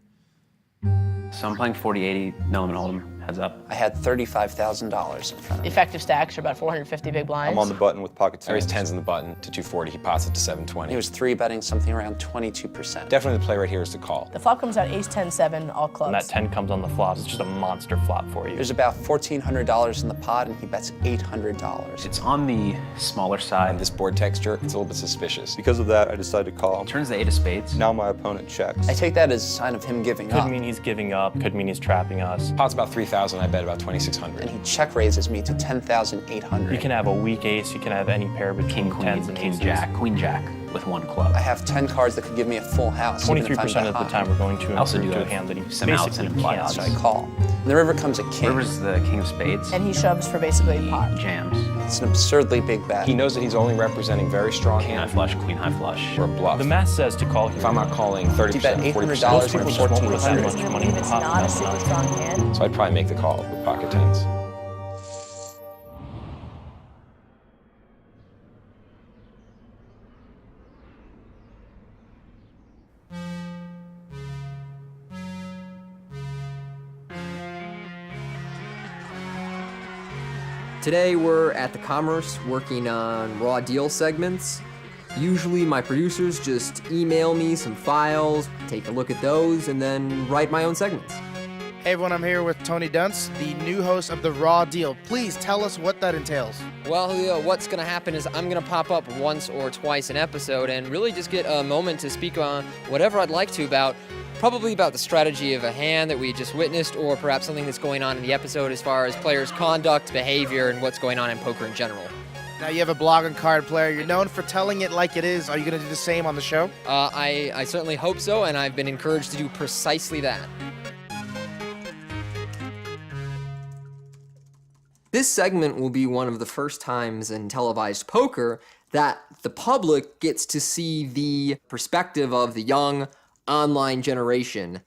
So I'm playing 40-80, no limit hold'em, heads up. I had $35,000 in front of me. Effective stacks are about 450 big blinds. I'm on the button with pocket tens. I raised tens on the button to 240. He pots it to 720. He was 3-betting something around 22%. Definitely the play right here is to call. The flop comes out ace, 10, 7, all clubs. When that 10 comes on the flop, it's just a monster flop for you. There's about $1,400 in the pot, and he bets $800. It's on the smaller side. And this board texture, it's a little bit suspicious. Because of that, I decided to call. Turns the 8 of spades. Now my opponent checks. I take that as a sign of him giving up. Could mean he's giving up, could mean he's trapping us. Pot's about 3,000, I bet about 2,600. And he check raises me to 10,800. You can have a weak ace, you can have any pair between King, tens and King, aces. Jack, Queen, Jack with 1 club. I have 10 cards that could give me a full house. 23% of the time we're going to also improve do to a hand that he some outs basically and implied can't. So I call. And the river comes a king. River's the king of spades. And he shoves for basically pot. Jams. It's an absurdly big bet. He knows that he's only representing very strong King high hands. flush, queen high flush. Or a bluff. The math says to call here. If I'm not calling 30%, He bet $800 40%. Most people for just won't put that 1,400. much money in the It's pot. not a super strong hand. So I'd probably make the call with pocket tens. Today we're at the Commerce working on raw deal segments. Usually my producers just email me some files, take a look at those, and then write my own segments. Hey everyone, I'm here with Tony Dunst, the new host of The Raw Deal. Please tell us what that entails. Well, Julio, what's going to happen is I'm going to pop up once or twice an episode and really just get a moment to speak on whatever I'd like to about, probably about the strategy of a hand that we just witnessed, or perhaps something that's going on in the episode as far as players' conduct, behavior, and what's going on in poker in general. Now you have a blog on Card Player. You're known for telling it like it is. Are you going to do the same on the show? I certainly hope so, and I've been encouraged to do precisely that. This segment will be one of the first times in televised poker that the public gets to see the perspective of the young online generation.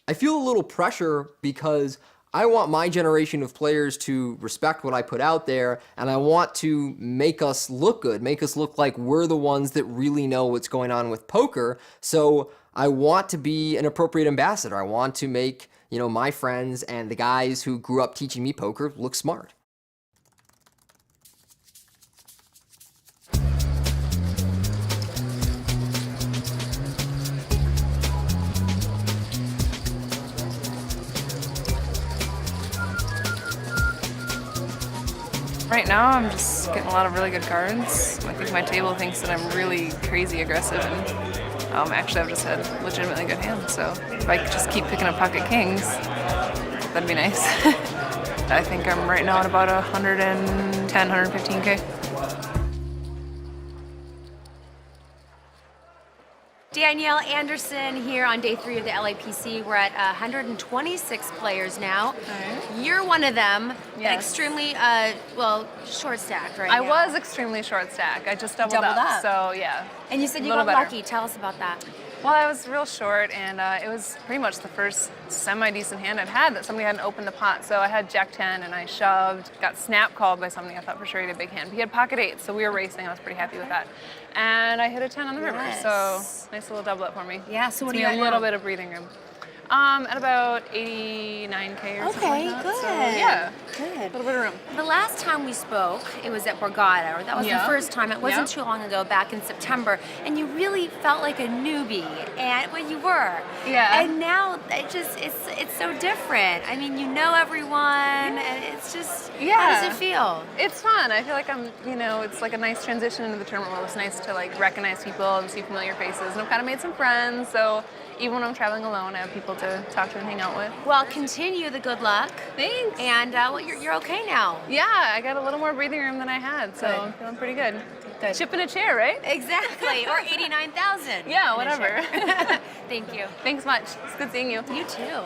I feel a little pressure because I want my generation of players to respect what I put out there, and I want to make us look good, make us look like we're the ones that really know what's going on with poker. So I want to be an appropriate ambassador. I want to make, my friends and the guys who grew up teaching me poker look smart. Right now, I'm just getting a lot of really good cards. I think my table thinks that I'm really crazy aggressive, and actually I've just had legitimately good hands. So if I could just keep picking up pocket kings, that'd be nice. I think I'm right now at about 110, 115K. Danielle Anderson here on day 3 of the LAPC. We're at 126 players now. Right. You're one of them. Yes. Extremely, short stack right I now. was extremely short stack. I just doubled Doubled up. So yeah. And you said you Little got better. lucky. Tell us about that. Well, I was real short, and it was pretty much the first semi-decent hand I'd had that somebody hadn't opened the pot. So I had Jack 10, and I shoved, got snap called by somebody I thought for sure he had a big hand. But he had pocket 8, so we were racing. I was pretty happy with that. And I hit a 10 on the river, so nice little double up for me. Yeah, so what Gives do you me got a little now? bit of breathing room. At about 89K or something like that. good. So, yeah, Good. a little bit of room. The last time we spoke, it was at Borgata. That was Yeah. the first time. It wasn't Yeah. too long ago, back in September. And you really felt like a newbie. And well, you were. Yeah. And now it's so different. I mean, you know everyone, and it's just. Yeah. How does it feel? It's fun. I feel like I'm, it's like a nice transition into the tournament world. It's nice to recognize people and see familiar faces. And I've kind of made some friends, so even when I'm traveling alone, I have people to talk to and hang out with. Well, continue the good luck. Thanks. And you're okay now. Yeah, I got a little more breathing room than I had, so Good. I'm feeling pretty good. Good. Chip in a chair, right? Exactly. Or 89,000. Yeah, whatever. Thank you. Thanks much. It's good seeing you. You too.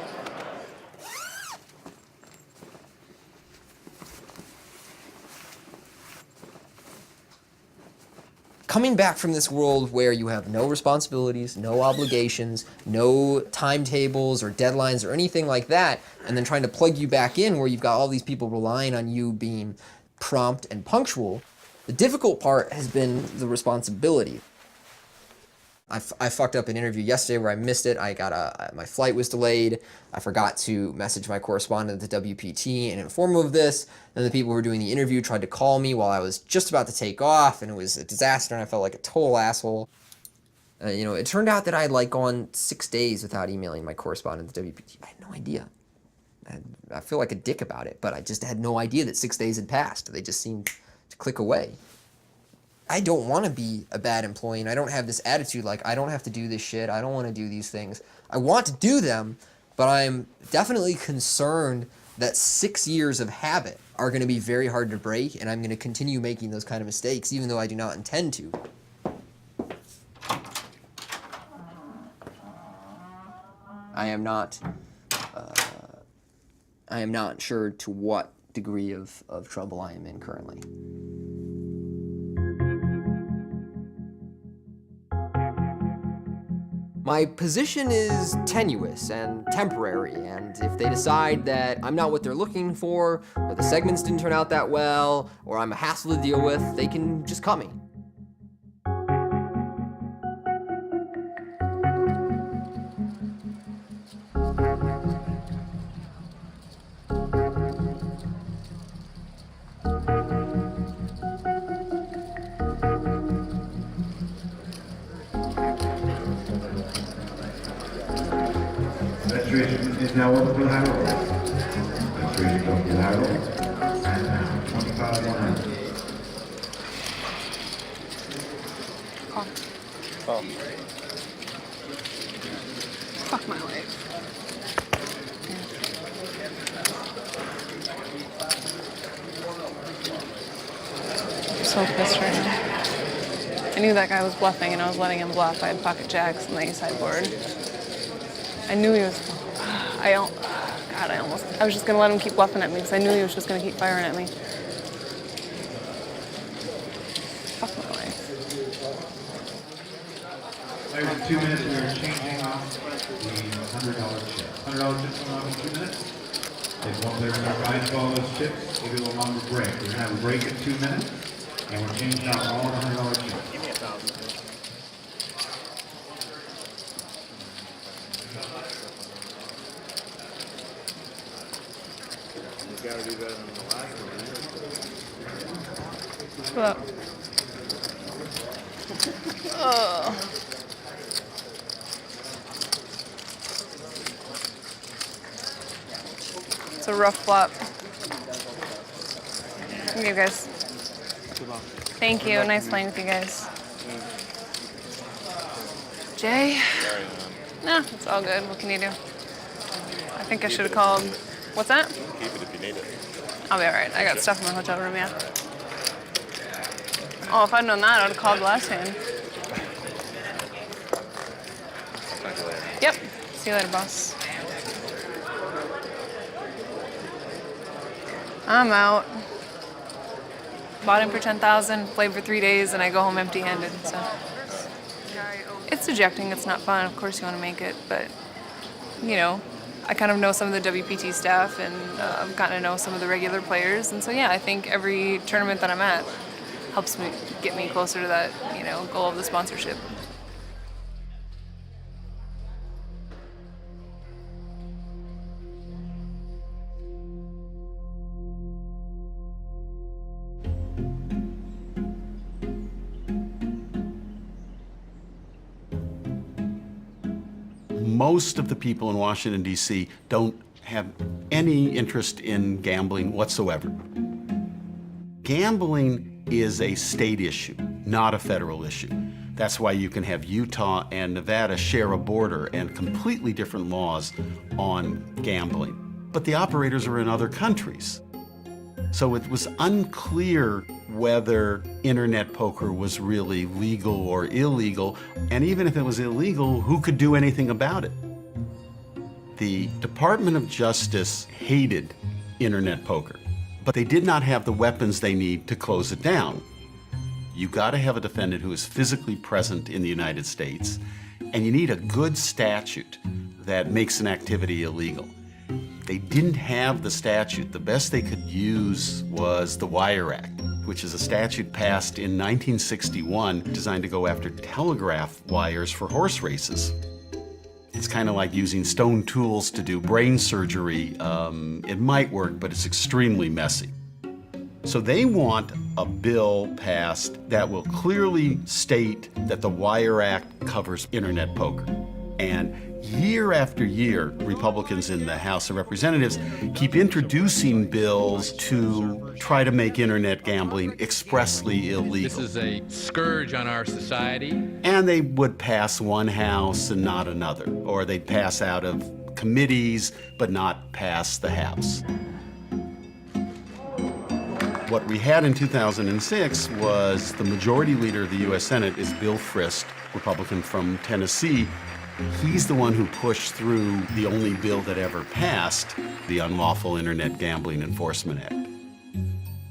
Coming back from this world where you have no responsibilities, no obligations, no timetables or deadlines or anything like that, and then trying to plug you back in where you've got all these people relying on you being prompt and punctual, the difficult part has been the responsibility. I fucked up an interview yesterday where I missed it. My flight was delayed. I forgot to message my correspondent at the WPT and inform him of this. Then the people who were doing the interview tried to call me while I was just about to take off, and it was a disaster, and I felt like a total asshole. It turned out that I had gone 6 days without emailing my correspondent at the WPT. I had no idea. I feel like a dick about it, but I just had no idea that 6 days had passed. They just seemed to click away. I don't want to be a bad employee, and I don't have this attitude like, I don't have to do this shit, I don't want to do these things. I want to do them, but I'm definitely concerned that 6 years of habit are going to be very hard to break, and I'm going to continue making those kind of mistakes, even though I do not intend to. I am not sure to what degree of trouble I am in currently. My position is tenuous and temporary, and if they decide that I'm not what they're looking for, or the segments didn't turn out that well, or I'm a hassle to deal with, they can just cut me. Registration is now open for the high roll. Registration open for the high roll. And now, 25,100. Oh. Fuck my life. I'm so pissed right now. I knew that guy was bluffing, and I was letting him bluff. I had pocket jacks on the ace sideboard. I knew he was. I was just gonna let him keep bluffing at me because I knew he was just gonna keep firing at me. Fuck my life. Players, in 2 minutes, we are changing off the $100 chips. $100 chips coming off in 2 minutes. If one player can ride to all those chips, we'll do a longer break. We're gonna have a break in 2 minutes, and we're changing out all the $100 chips. Give me 1,000. You gotta do better than the last one. What up? Oh. It's a rough flop. Thank you guys. Thank you. Nice playing with you guys. Jay? No, it's all good. What can you do? I think I should have called. What's that? Keep it if you need it. I'll be all right. I got stuff in my hotel room, yeah. Oh, if I'd known that, I would have called the last hand. Talk to you later. Yep. See you later, boss. I'm out. Bought in for 10,000, played for 3 days, and I go home empty-handed, so. It's dejecting, it's not fun, of course you want to make it, but, you know, I kind of know some of the WPT staff, and I've gotten to know some of the regular players, and so yeah, I think every tournament that I'm at helps me get me closer to that, you know, goal of the sponsorship. Most of the people in Washington, D.C. don't have any interest in gambling whatsoever. Gambling is a state issue, not a federal issue. That's why you can have Utah and Nevada share a border and completely different laws on gambling. But the operators are in other countries. So it was unclear whether internet poker was really legal or illegal, and even if it was illegal, who could do anything about it? The Department of Justice hated internet poker, but they did not have the weapons they need to close it down. You've got to have a defendant who is physically present in the United States, and you need a good statute that makes an activity illegal. They didn't have the statute. The best they could use was the Wire Act, which is a statute passed in 1961 designed to go after telegraph wires for horse races. It's kind of like using stone tools to do brain surgery. It might work, but it's extremely messy. So they want a bill passed that will clearly state that the Wire Act covers internet poker. And year after year, Republicans in the House of Representatives keep introducing bills to try to make internet gambling expressly illegal. This is a scourge on our society. And they would pass one house and not another, or they'd pass out of committees but not pass the House. What we had in 2006 was the majority leader of the U.S. Senate is Bill Frist, Republican from Tennessee. He's the one who pushed through the only bill that ever passed, the Unlawful Internet Gambling Enforcement Act.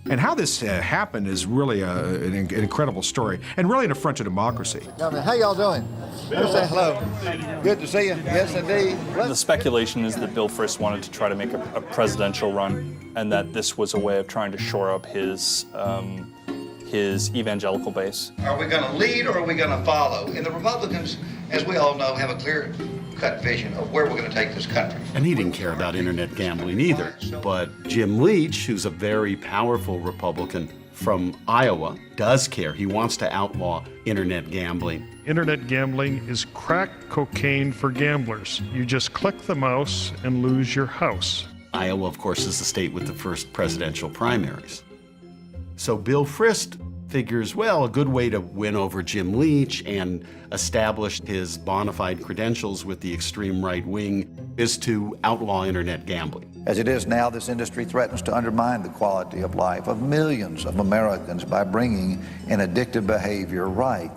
And how this happened is really an incredible story, and really an affront to democracy. How y'all doing? Say hello. Good to see you. Yes, indeed. The speculation is that Bill Frist wanted to try to make a presidential run, and that this was a way of trying to shore up his evangelical base. Are we going to lead or are we going to follow? And the Republicans, as we all know, have a clear-cut vision of where we're going to take this country. And he didn't care about internet gambling either. But Jim Leach, who's a very powerful Republican from Iowa, does care. He wants to outlaw internet gambling. Internet gambling is crack cocaine for gamblers. You just click the mouse and lose your house. Iowa, of course, is the state with the first presidential primaries. So Bill Frist figures, well, a good way to win over Jim Leach and establish his bona fide credentials with the extreme right wing is to outlaw internet gambling. As it is now, this industry threatens to undermine the quality of life of millions of Americans by bringing an addictive behavior right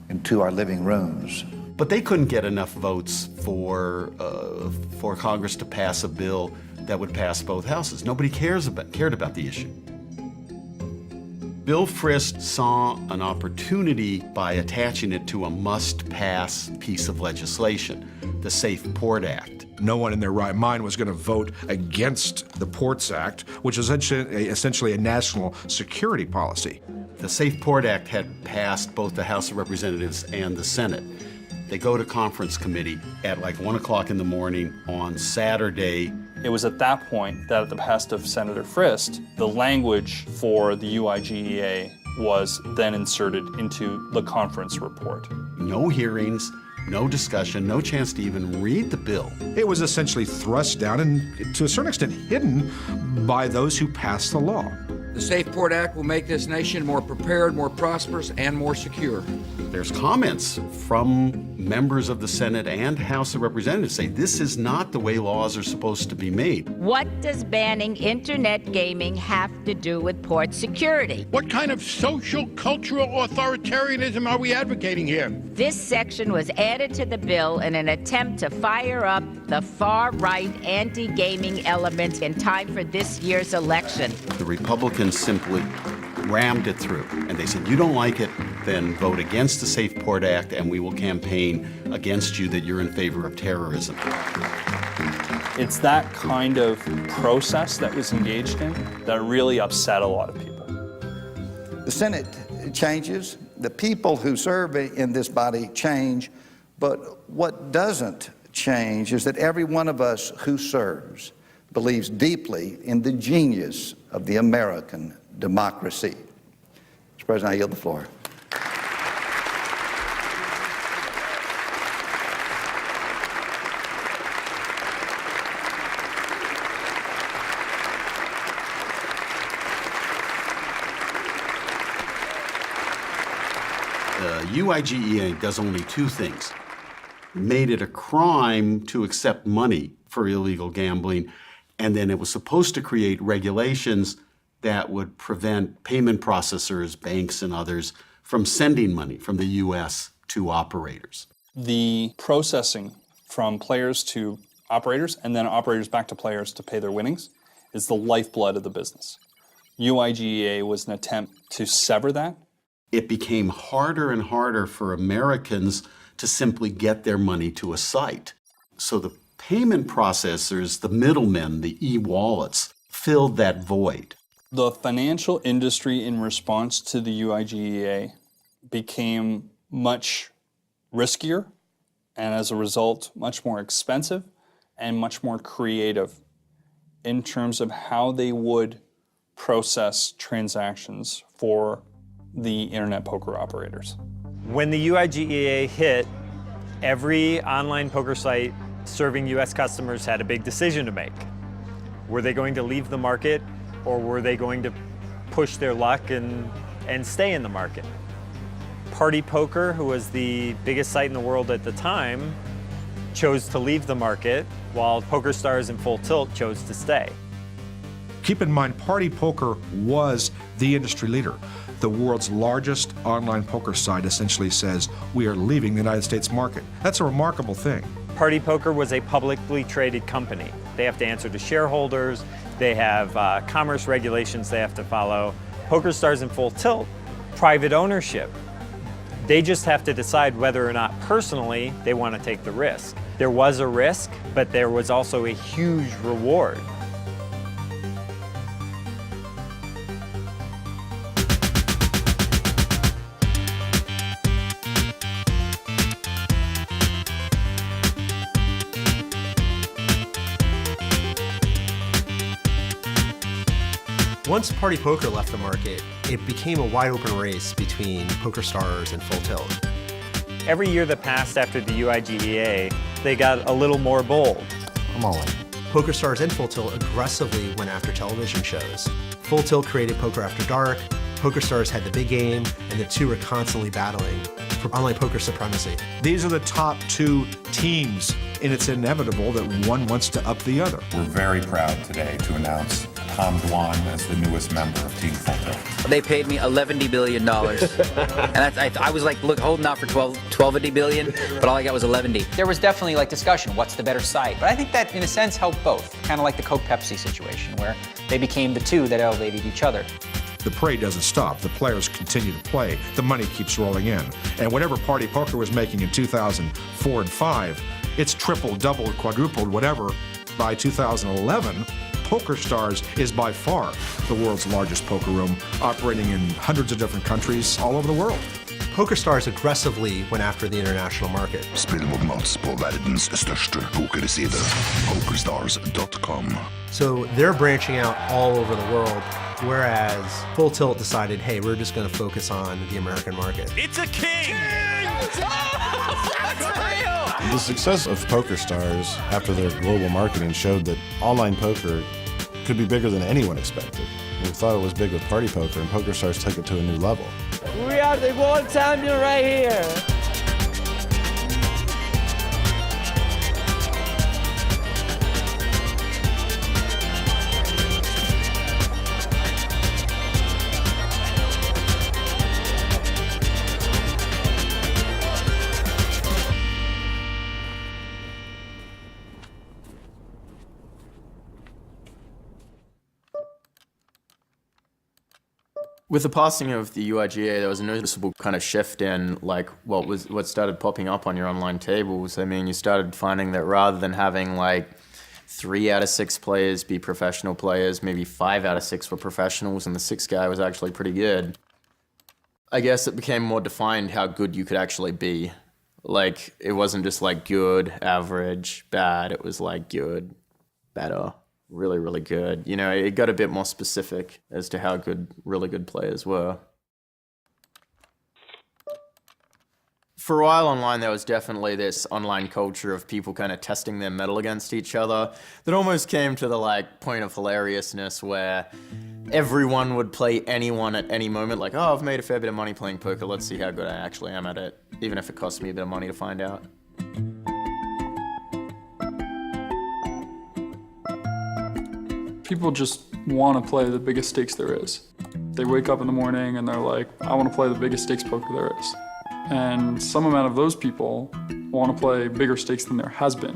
into our living rooms. But they couldn't get enough votes for Congress to pass a bill that would pass both houses. Nobody cared about the issue. Bill Frist saw an opportunity by attaching it to a must-pass piece of legislation, the Safe Port Act. No one in their right mind was going to vote against the Ports Act, which is essentially a national security policy. The Safe Port Act had passed both the House of Representatives and the Senate. They go to conference committee at like 1 o'clock in the morning on Saturday. It was at that point that at the behest of Senator Frist, the language for the UIGEA was then inserted into the conference report. No hearings, no discussion, no chance to even read the bill. It was essentially thrust down and, to a certain extent, hidden by those who passed the law. The Safe Port Act will make this nation more prepared, more prosperous, and more secure. There's comments from members of the Senate and House of Representatives say this is not the way laws are supposed to be made. What does banning internet gaming have to do with port security? What kind of social, cultural authoritarianism are we advocating here? This section was added to the bill in an attempt to fire up the far-right anti-gaming element in time for this year's election. The Republicans simply rammed it through, and they said, you don't like it, then vote against the Safe Port Act, and we will campaign against you that you're in favor of terrorism. It's that kind of process that was engaged in that really upset a lot of people. The Senate changes, the people who serve in this body change, but what doesn't change is that every one of us who serves believes deeply in the genius of the American democracy. Mr. President, I yield the floor. UIGEA does only two things. Made it a crime to accept money for illegal gambling, and then it was supposed to create regulations that would prevent payment processors, banks and others, from sending money from the U.S. to operators. The processing from players to operators and then operators back to players to pay their winnings is the lifeblood of the business. UIGEA was an attempt to sever that It became harder and harder for Americans to simply get their money to a site. So the payment processors, the middlemen, the e-wallets, filled that void. The financial industry in response to the UIGEA became much riskier and as a result much more expensive and much more creative in terms of how they would process transactions for the internet poker operators. When the UIGEA hit, every online poker site serving US customers had a big decision to make. Were they going to leave the market, or were they going to push their luck and stay in the market? Party Poker, who was the biggest site in the world at the time, chose to leave the market, while Pokerstars and Full Tilt chose to stay. Keep in mind, Party Poker was the industry leader. The world's largest online poker site essentially says, we are leaving the United States market. That's a remarkable thing. Party Poker was a publicly traded company. They have to answer to shareholders. They have commerce regulations they have to follow. Pokerstars and Full Tilt, private ownership. They just have to decide whether or not personally they want to take the risk. There was a risk, but there was also a huge reward. Once Party Poker left the market, it became a wide open race between Pokerstars and Full Tilt. Every year that passed after the UIGEA, they got a little more bold. I'm all in. Pokerstars and Full Tilt aggressively went after television shows. Full Tilt created Poker After Dark, Pokerstars had The Big Game, and the two were constantly battling for online poker supremacy. These are the top two teams, and it's inevitable that one wants to up the other. We're very proud today to announce Tom Dwan as the newest member of Team Full Tilt. They paid me $11 billion. And I was like, holding out for $12 billion, but all I got was $11. There was definitely like discussion, what's the better site? But I think that in a sense helped both, kind of like the Coke-Pepsi situation where they became the two that elevated each other. The parade doesn't stop. The players continue to play. The money keeps rolling in. And whatever Party Poker was making in 2004 and 5, it's tripled, doubled, quadrupled, whatever. By 2011, Pokerstars is by far the world's largest poker room, operating in hundreds of different countries all over the world. Pokerstars aggressively went after the international market. Spill mot Mats på världens största pokersida, pokerstars.com. So they're branching out all over the world, whereas Full Tilt decided, hey, we're just going to focus on the American market. It's a king! The success of Pokerstars after their global marketing showed that online poker could be bigger than anyone expected. We thought it was big with Party Poker, and Pokerstars took it to a new level. We are the world champion right here. With the passing of the UIGA, there was a noticeable kind of shift in like what started popping up on your online tables. I mean, you started finding that rather than having like 3 out of 6 players be professional players, maybe 5 out of 6 were professionals, and the 6th guy was actually pretty good. I guess it became more defined how good you could actually be. Like, it wasn't just like good, average, bad. It was like good, better. Really, really good. You know, it got a bit more specific as to how good really good players were. For a while online, there was definitely this online culture of people kind of testing their mettle against each other that almost came to the like point of hilariousness where everyone would play anyone at any moment. Like, oh, I've made a fair bit of money playing poker. Let's see how good I actually am at it, even if it costs me a bit of money to find out. People just want to play the biggest stakes there is. They wake up in the morning and they're like, I want to play the biggest stakes poker there is. And some amount of those people want to play bigger stakes than there has been.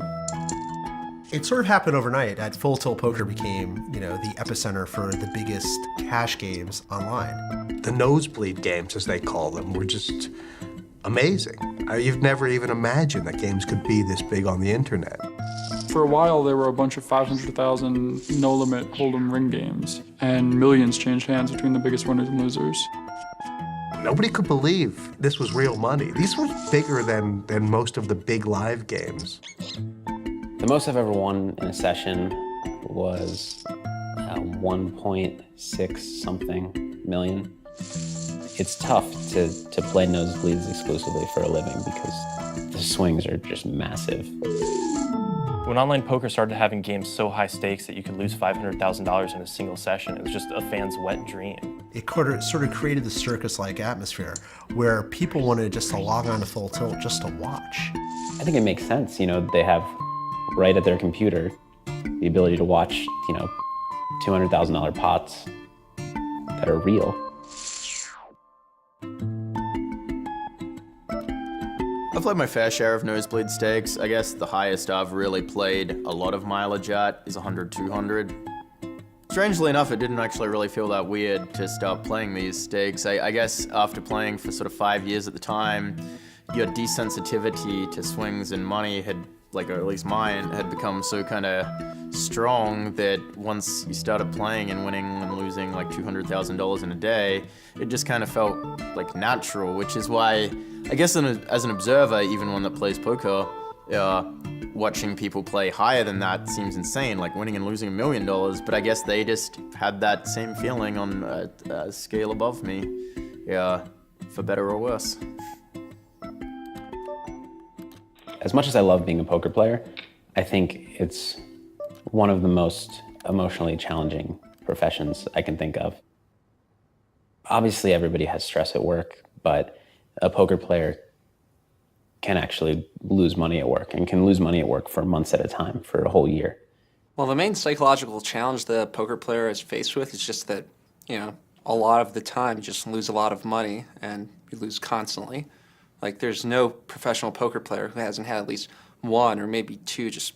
It sort of happened overnight. At Full Tilt Poker became, the epicenter for the biggest cash games online. The nosebleed games, as they call them, were just amazing. You've never even imagined that games could be this big on the internet. For a while, there were a bunch of 500,000 no-limit hold'em ring games, and millions changed hands between the biggest winners and losers. Nobody could believe this was real money. These were bigger than most of the big live games. The most I've ever won in a session was 1.6 something million. It's tough to play nosebleeds exclusively for a living because the swings are just massive. When online poker started having games so high stakes that you could lose $500,000 in a single session, it was just a fan's wet dream. It sort of created the circus-like atmosphere where people wanted just to log on to Full Tilt just to watch. I think it makes sense. They have right at their computer the ability to watch, $200,000 pots that are real. I've played my fair share of nosebleed stakes. I guess the highest I've really played a lot of mileage at is 100, 200. Strangely enough, it didn't actually really feel that weird to start playing these stakes. I guess after playing for sort of 5 years at the time, your desensitivity to swings and money had, or at least mine, had become so kind of strong that once you started playing and winning and losing like $200,000 in a day, it just kind of felt like natural, which is why I guess as an observer, even one that plays poker, watching people play higher than that seems insane, like winning and losing $1 million, but I guess they just had that same feeling on a scale above me, for better or worse. As much as I love being a poker player, I think it's one of the most emotionally challenging professions I can think of. Obviously, everybody has stress at work, but a poker player can actually lose money at work and can lose money at work for months at a time, for a whole year. Well, the main psychological challenge the poker player is faced with is just that, a lot of the time you just lose a lot of money and you lose constantly. Like, there's no professional poker player who hasn't had at least one or maybe two just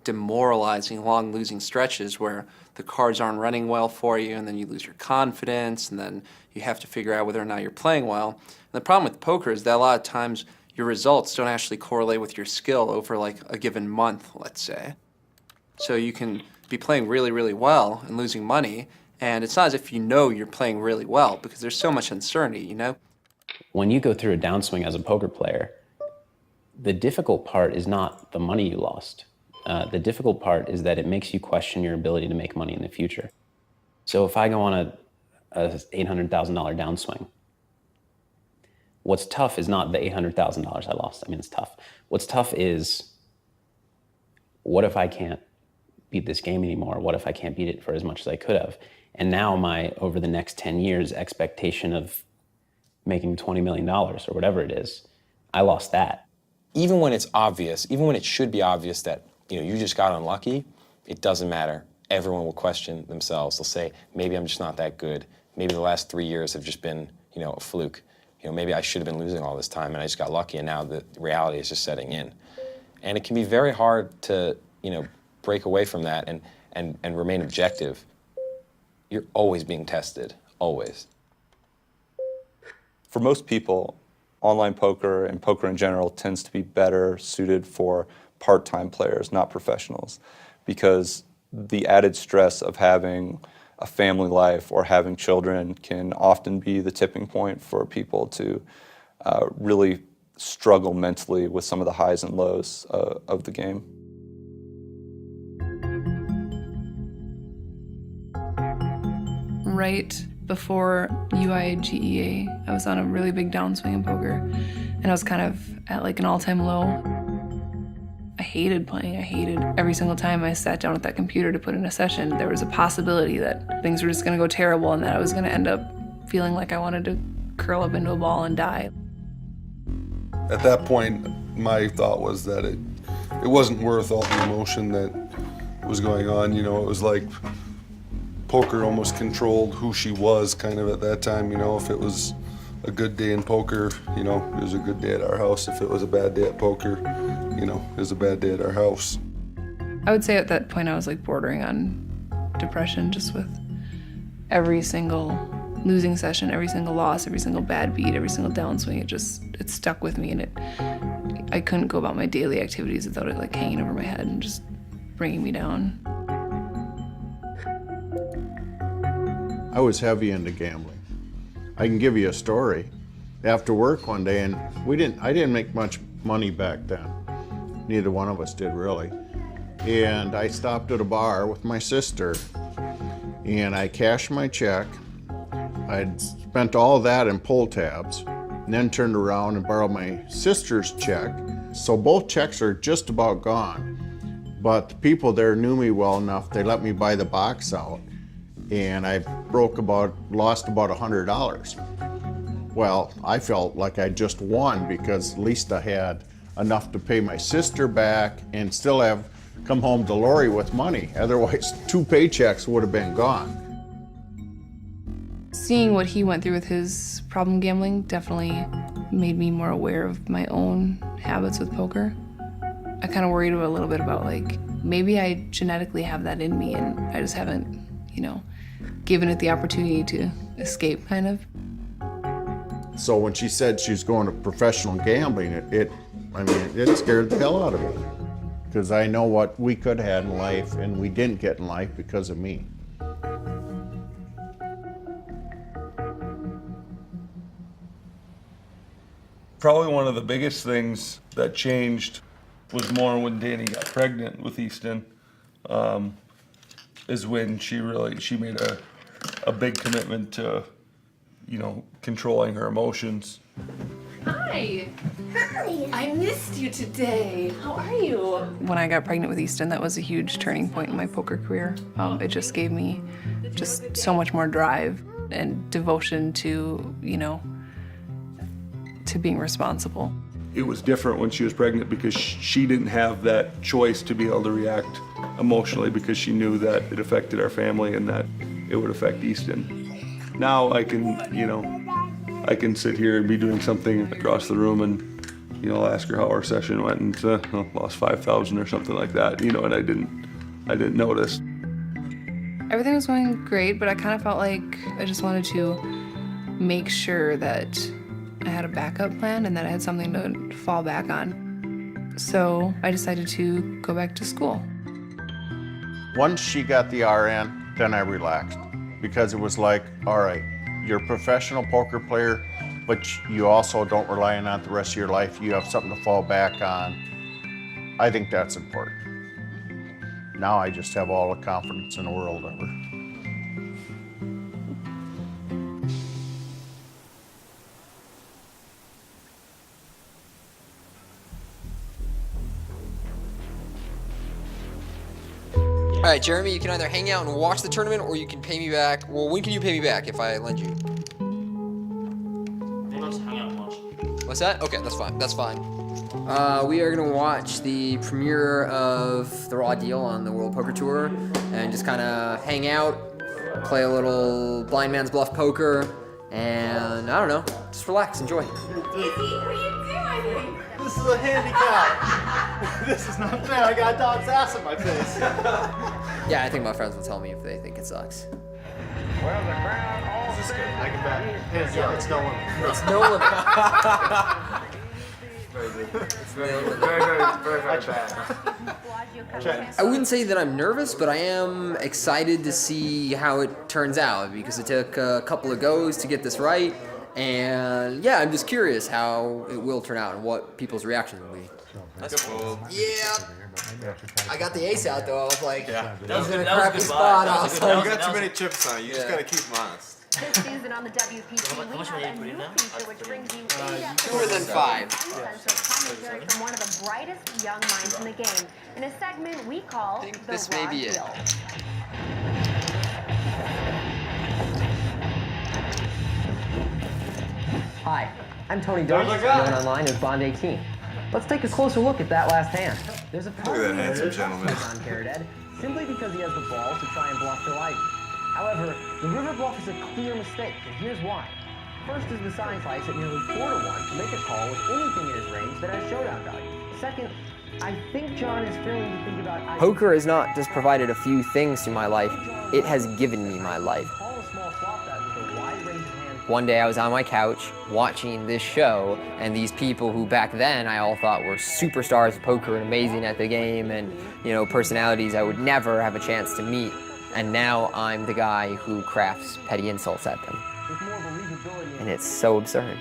demoralizing, long losing stretches where the cards aren't running well for you, and then you lose your confidence, and then you have to figure out whether or not you're playing well. And the problem with poker is that a lot of times your results don't actually correlate with your skill over like a given month, let's say. So you can be playing really, really well and losing money, and it's not as if you're playing really well because there's so much uncertainty, When you go through a downswing as a poker player, the difficult part is not the money you lost. The difficult part is that it makes you question your ability to make money in the future. So if I go on a $800,000 downswing, what's tough is not the $800,000 I lost. I mean, it's tough. What's tough is, what if I can't beat this game anymore? What if I can't beat it for as much as I could have? And now my, over the next 10 years, expectation of making $20 million or whatever it is, I lost that. Even when it's obvious, even when it should be obvious that you just got unlucky, it doesn't matter. Everyone will question themselves. They'll say, maybe I'm just not that good. Maybe the last 3 years have just been, a fluke. Maybe I should have been losing all this time and I just got lucky and now the reality is just setting in. And it can be very hard to, break away from that and remain objective. You're always being tested, always. For most people, online poker and poker in general tends to be better suited for part-time players, not professionals, because the added stress of having a family life or having children can often be the tipping point for people to really struggle mentally with some of the highs and lows of the game. Right before UIGEA, I was on a really big downswing in poker, and I was kind of at like an all-time low. I hated playing. I hated every single time I sat down at that computer to put in a session, there was a possibility that things were just gonna go terrible and that I was gonna end up feeling like I wanted to curl up into a ball and die. At that point, my thought was that it wasn't worth all the emotion that was going on. It was like poker almost controlled who she was kind of at that time. If it was a good day in poker, it was a good day at our house. If it was a bad day at poker, it was a bad day at our house. I would say at that point I was like bordering on depression, just with every single losing session, every single loss, every single bad beat, every single downswing. It stuck with me, and I couldn't go about my daily activities without it like hanging over my head and just bringing me down. I was heavy into gambling. I can give you a story. After work one day, and I didn't make much money back then. Neither one of us did really. And I stopped at a bar with my sister, and I cashed my check. I'd spent all that in pull tabs, and then turned around and borrowed my sister's check. So both checks are just about gone. But the people there knew me well enough, they let me buy the box out. And I lost about $100. Well, I felt like I just won, because at least I had enough to pay my sister back and still have come home to Lori with money. Otherwise, 2 paychecks would have been gone. Seeing what he went through with his problem gambling definitely made me more aware of my own habits with poker. I kind of worried a little bit about like, maybe I genetically have that in me and I just haven't, given it the opportunity to escape, kind of. So when she said she was going to professional gambling, it scared the hell out of me. Because I know what we could have had in life and we didn't get in life because of me. Probably one of the biggest things that changed was more when Danny got pregnant with Easton, is when she made a big commitment to, controlling her emotions. Hi. Hi. I missed you today. How are you? When I got pregnant with Easton, that was a huge turning point in my poker career. It just gave me just so much more drive and devotion to, to being responsible. It was different when she was pregnant because she didn't have that choice to be able to react emotionally, because she knew that it affected our family and that it would affect Easton. Now I can sit here and be doing something across the room and, I'll ask her how our session went and lost 5,000 or something like that, and I didn't notice. Everything was going great, but I kind of felt like I just wanted to make sure that I had a backup plan and that I had something to fall back on. So I decided to go back to school. Once she got the RN, then I relaxed, because it was like, all right, you're a professional poker player, but you also don't rely on it the rest of your life. You have something to fall back on. I think that's important. Now I just have all the confidence in the world of her. All right, Jeremy, you can either hang out and watch the tournament, or you can pay me back. Well, when can you pay me back if I lend you? Let's hang out and watch. What's that? Okay, that's fine. That's fine. We are gonna watch the premiere of the Raw Deal on the World Poker Tour, and just kind of hang out, play a little blind man's bluff poker, and I don't know, just relax, enjoy. What are you doing? This is a handicap. This is not fair. I got a dog's ass in my face. Yeah, I think my friends will tell me if they think it sucks. Well, the crowd all is this good? I can bet. Hands down, it's no limit. It's no limit. Very bad. I wouldn't say that I'm nervous, but I am excited to see how it turns out, because it took a couple of goes to get this right. And yeah, I'm just curious how it will turn out and what people's reactions will be. That's cool. Yeah. I got the ace out though. I was like, that was in a crappy spot. I was like, you got too many chips on you. You just gotta keep them honest. This season on the WPT, we have a new feature which brings you fewer than 5. Commentary from one of the brightest young minds in the game in a segment we call the this may Raw be it. Deal. Hi, I'm Tony Dolan, known online as Bond 18. Let's take a closer look at that last hand. There's a Look at that handsome gentleman. on Caradad, simply because he has the balls to try and bluff Phil Ivey. However, the river bluff is a clear mistake, and here's why. First is the sign price at nearly 4-1 to make a call with anything in his range that has showdown value. Second, I think John is failing to think about... Poker has not just provided a few things to my life, it has given me my life. One day I was on my couch watching this show, and these people who back then I all thought were superstars of poker and amazing at the game and, you know, personalities I would never have a chance to meet. And now I'm the guy who crafts petty insults at them. And it's so absurd.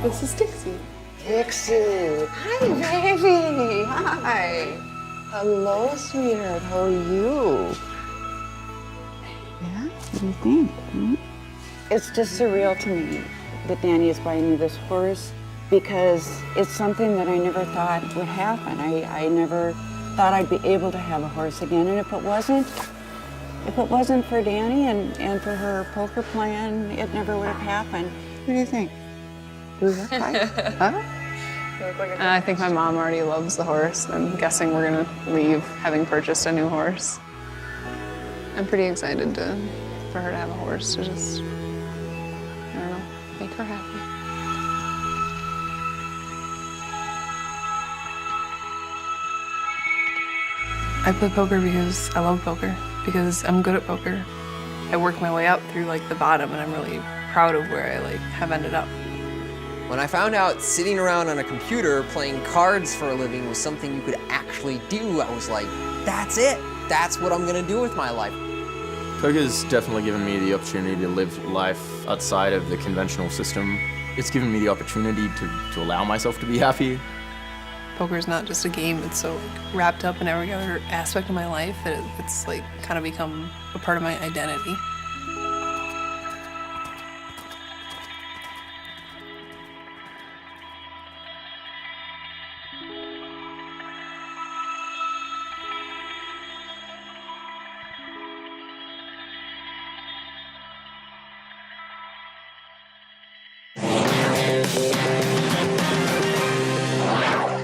This is Dixie. Dixie. Hi, baby. Hi. Hello, sweetheart. How are you? Yeah? What do you think? It's just surreal to me that Danny is buying me this horse because it's something that I never thought would happen. I never thought I'd be able to have a horse again, and if it wasn't for Danny and for her poker plan, it never would have happened. What do you think? Huh? I think my mom already loves the horse. I'm guessing we're gonna leave having purchased a new horse. I'm pretty excited for her to have a horse to just, I don't know, make her happy. I play poker because I love poker, because I'm good at poker. I worked my way up through like the bottom, and I'm really proud of where I have ended up. When I found out sitting around on a computer playing cards for a living was something you could actually do, I was like, that's it. That's what I'm gonna do with my life. Poker's definitely given me the opportunity to live life outside of the conventional system. It's given me the opportunity to allow myself to be happy. Poker is not just a game, it's so wrapped up in every other aspect of my life that it's kind of become a part of my identity.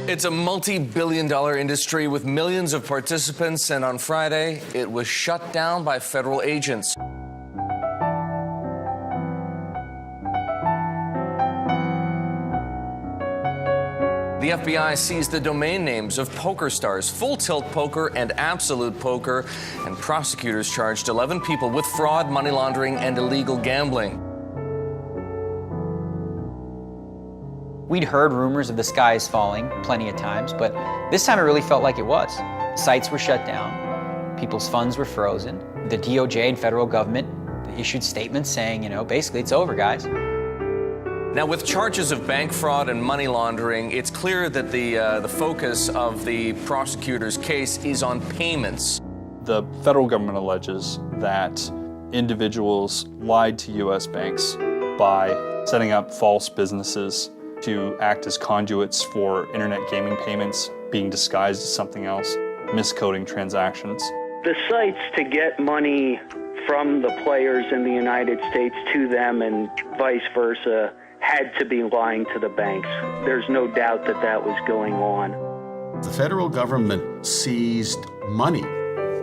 It's a multi-billion-dollar industry with millions of participants, and on Friday, it was shut down by federal agents. The FBI seized the domain names of Pokerstars, Full Tilt Poker, and Absolute Poker, and prosecutors charged 11 people with fraud, money laundering, and illegal gambling. We'd heard rumors of the skies falling plenty of times, but this time it really felt like it was. Sites were shut down, people's funds were frozen. The DOJ and federal government issued statements saying, you know, basically it's over, guys. Now, with charges of bank fraud and money laundering, it's clear that the focus of the prosecutor's case is on payments. The federal government alleges that individuals lied to U.S. banks by setting up false businesses to act as conduits for internet gaming payments, being disguised as something else, miscoding transactions. The sites to get money from the players in the United States to them and vice versa had to be lying to the banks. There's no doubt that that was going on. The federal government seized money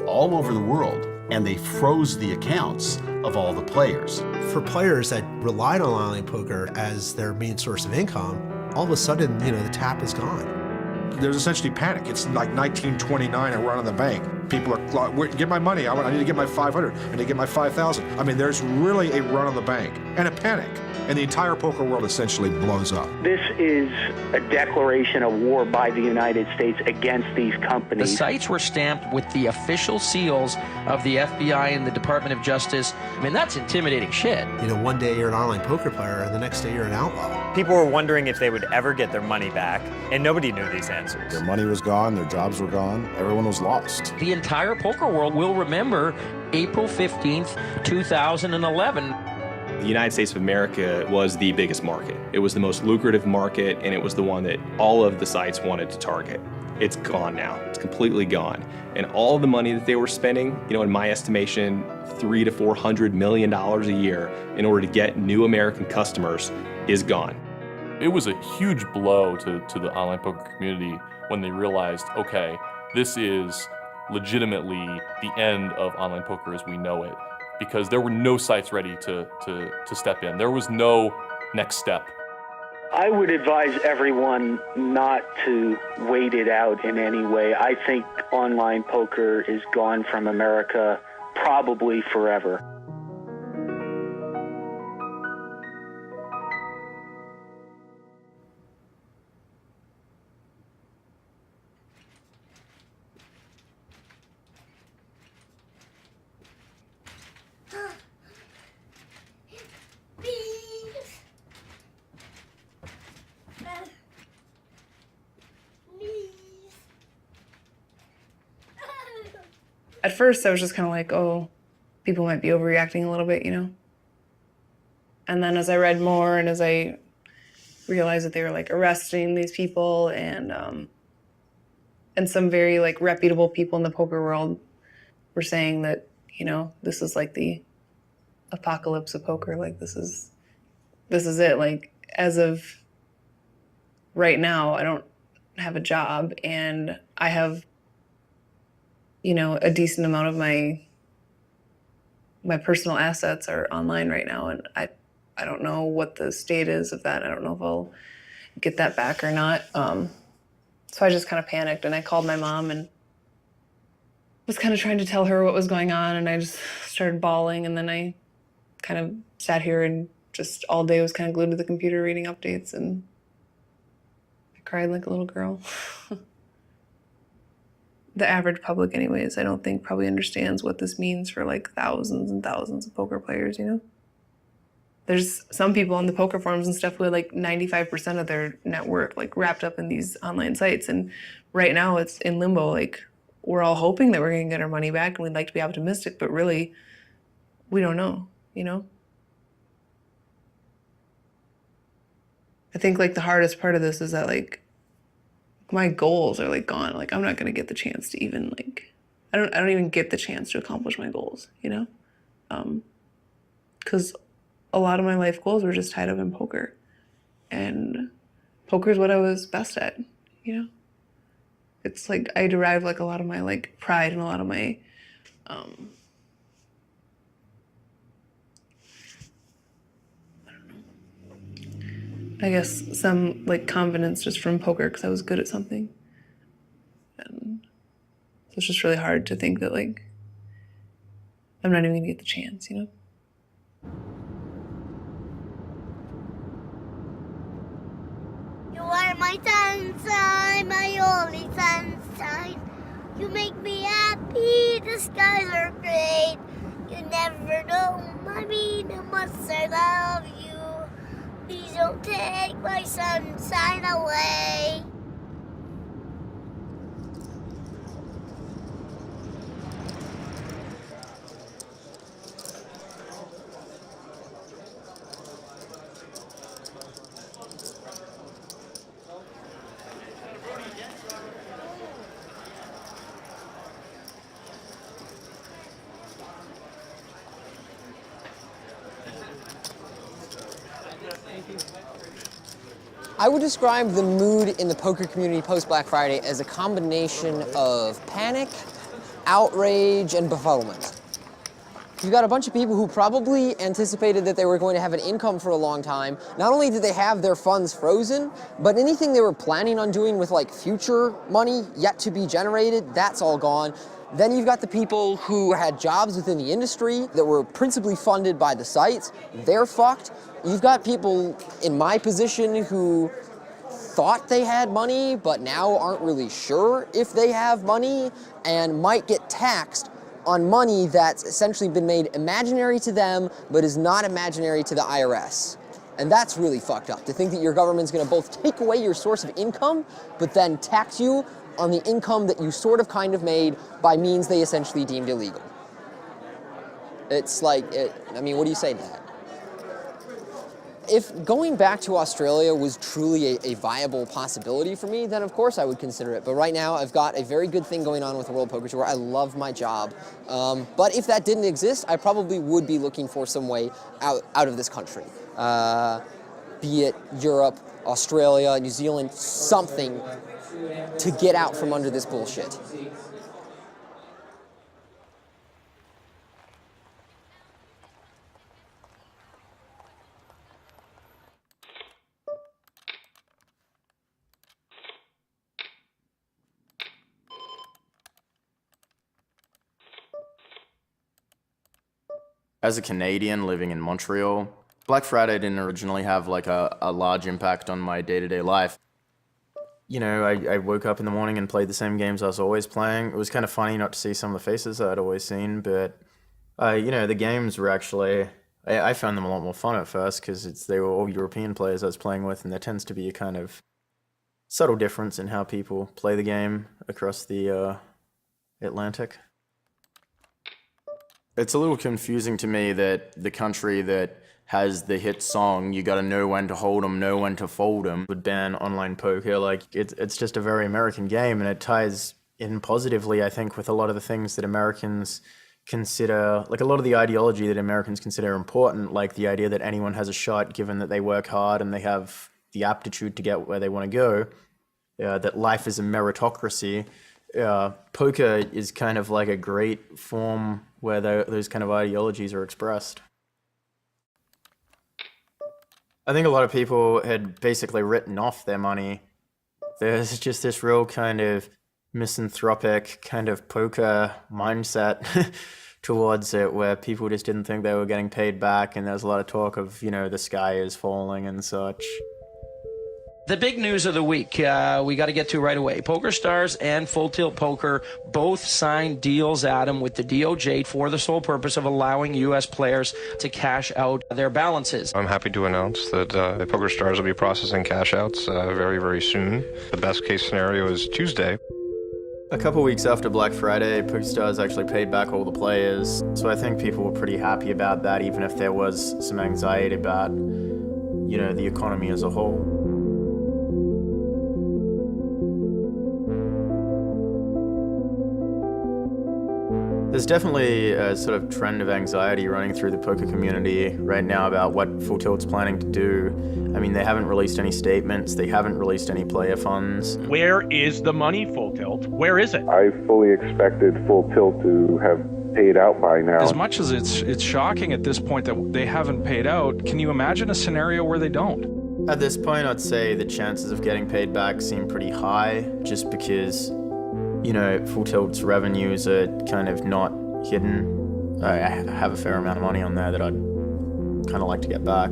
all over the world, and they froze the accounts of all the players. For players that relied on online poker as their main source of income, all of a sudden, you know, the tap is gone. There's essentially panic. It's like 1929 and we're on the bank. People are, get my money, I need to get my 500, I need to get my 5,000. I mean, there's really a run on the bank and a panic. And the entire poker world essentially blows up. This is a declaration of war by the United States against these companies. The sites were stamped with the official seals of the FBI and the Department of Justice. I mean, that's intimidating shit. You know, one day you're an online poker player and the next day you're an outlaw. People were wondering if they would ever get their money back, and nobody knew these answers. Their money was gone, their jobs were gone, everyone was lost. The entire poker world will remember April 15th, 2011. The United States of America was the biggest market. It was the most lucrative market, and it was the one that all of the sites wanted to target. It's gone now. It's completely gone. And all of the money that they were spending, you know, in my estimation, $300 to $400 million a year in order to get new American customers is gone. It was a huge blow to the online poker community when they realized, okay, this is legitimately the end of online poker as we know it, because there were no sites ready to step in. There was no next step. I would advise everyone not to wait it out in any way. I think online poker is gone from America probably forever. At first, I was just kind of like, oh, people might be overreacting a little bit, you know? And then as I read more and as I realized that they were like arresting these people and some very like reputable people in the poker world were saying that, you know, this is like the apocalypse of poker. Like this is it. Like as of right now, I don't have a job and I have, you know, a decent amount of my personal assets are online right now, and I don't know what the state is of that. I don't know if I'll get that back or not. So I just kind of panicked, and I called my mom and was kind of trying to tell her what was going on, and I just started bawling, and then I kind of sat here and just all day was kind of glued to the computer reading updates, and I cried like a little girl. The average public anyways, I don't think probably understands what this means for like thousands and thousands of poker players, you know? There's some people on the poker forums and stuff who had like 95% of their net worth like wrapped up in these online sites. And right now it's in limbo. Like we're all hoping that we're gonna get our money back and we'd like to be optimistic, but really we don't know, you know? I think like the hardest part of this is that like my goals are like gone. Like I'm not gonna get the chance to even like, I don't even get the chance to accomplish my goals, you know? Because a lot of my life goals were just tied up in poker. And poker is what I was best at, you know? It's like, I derive like a lot of my like pride and a lot of my, I guess some like confidence just from poker because I was good at something. And so it's just really hard to think that like, I'm not even gonna get the chance, you know? You are my sunshine, my only sunshine. You make me happy, the skies are great. You never know, mommy, how much I love you. Please don't take my sunshine away. I would describe the mood in the poker community post-Black Friday as a combination of panic, outrage, and befuddlement. You've got a bunch of people who probably anticipated that they were going to have an income for a long time. Not only did they have their funds frozen, but anything they were planning on doing with like future money yet to be generated, that's all gone. Then you've got the people who had jobs within the industry that were principally funded by the sites. They're fucked. You've got people in my position who thought they had money, but now aren't really sure if they have money and might get taxed on money that's essentially been made imaginary to them, but is not imaginary to the IRS. And that's really fucked up, to think that your government's gonna both take away your source of income, but then tax you on the income that you sort of kind of made by means they essentially deemed illegal. It's like, I mean, what do you say to that? If going back to Australia was truly a viable possibility for me, then of course I would consider it. But right now I've got a very good thing going on with the World Poker Tour. I love my job. But if that didn't exist, I probably would be looking for some way out of this country. Be it Europe, Australia, New Zealand, something to get out from under this bullshit. As a Canadian living in Montreal, Black Friday didn't originally have like a large impact on my day-to-day life. You know, I woke up in the morning and played the same games I was always playing. It was kind of funny not to see some of the faces I'd always seen, but, you know, the games were actually, I found them a lot more fun at first because they were all European players I was playing with, and there tends to be a kind of subtle difference in how people play the game across the Atlantic. It's a little confusing to me that the country that has the hit song, "You Gotta Know When to Hold 'Em, Know When to Fold 'Em," would ban online poker. Like, it's just a very American game, and it ties in positively, I think, with a lot of the things that Americans consider, like a lot of the ideology that Americans consider important, like the idea that anyone has a shot given that they work hard and they have the aptitude to get where they want to go, that life is a meritocracy. Poker is kind of like a great form where those kind of ideologies are expressed. I think a lot of people had basically written off their money. There's just this real kind of misanthropic kind of poker mindset towards it, where people just didn't think they were getting paid back, and there's a lot of talk of, you know, the sky is falling and such. The big news of the week, we got to get to right away. Pokerstars and Full Tilt Poker both signed deals, Adam, with the DOJ for the sole purpose of allowing U.S. players to cash out their balances. I'm happy to announce that Pokerstars will be processing cash outs very, very soon. The best case scenario is Tuesday. A couple weeks after Black Friday, Pokerstars actually paid back all the players. So I think people were pretty happy about that, even if there was some anxiety about, you know, the economy as a whole. There's definitely a sort of trend of anxiety running through the poker community right now about what Full Tilt's planning to do. I mean, they haven't released any statements, they haven't released any player funds. Where is the money, Full Tilt? Where is it? I fully expected Full Tilt to have paid out by now. As much as it's shocking at this point that they haven't paid out, can you imagine a scenario where they don't? At this point, I'd say the chances of getting paid back seem pretty high, just because, you know, Full Tilt's revenues are kind of not hidden. I have a fair amount of money on there that I'd kind of like to get back.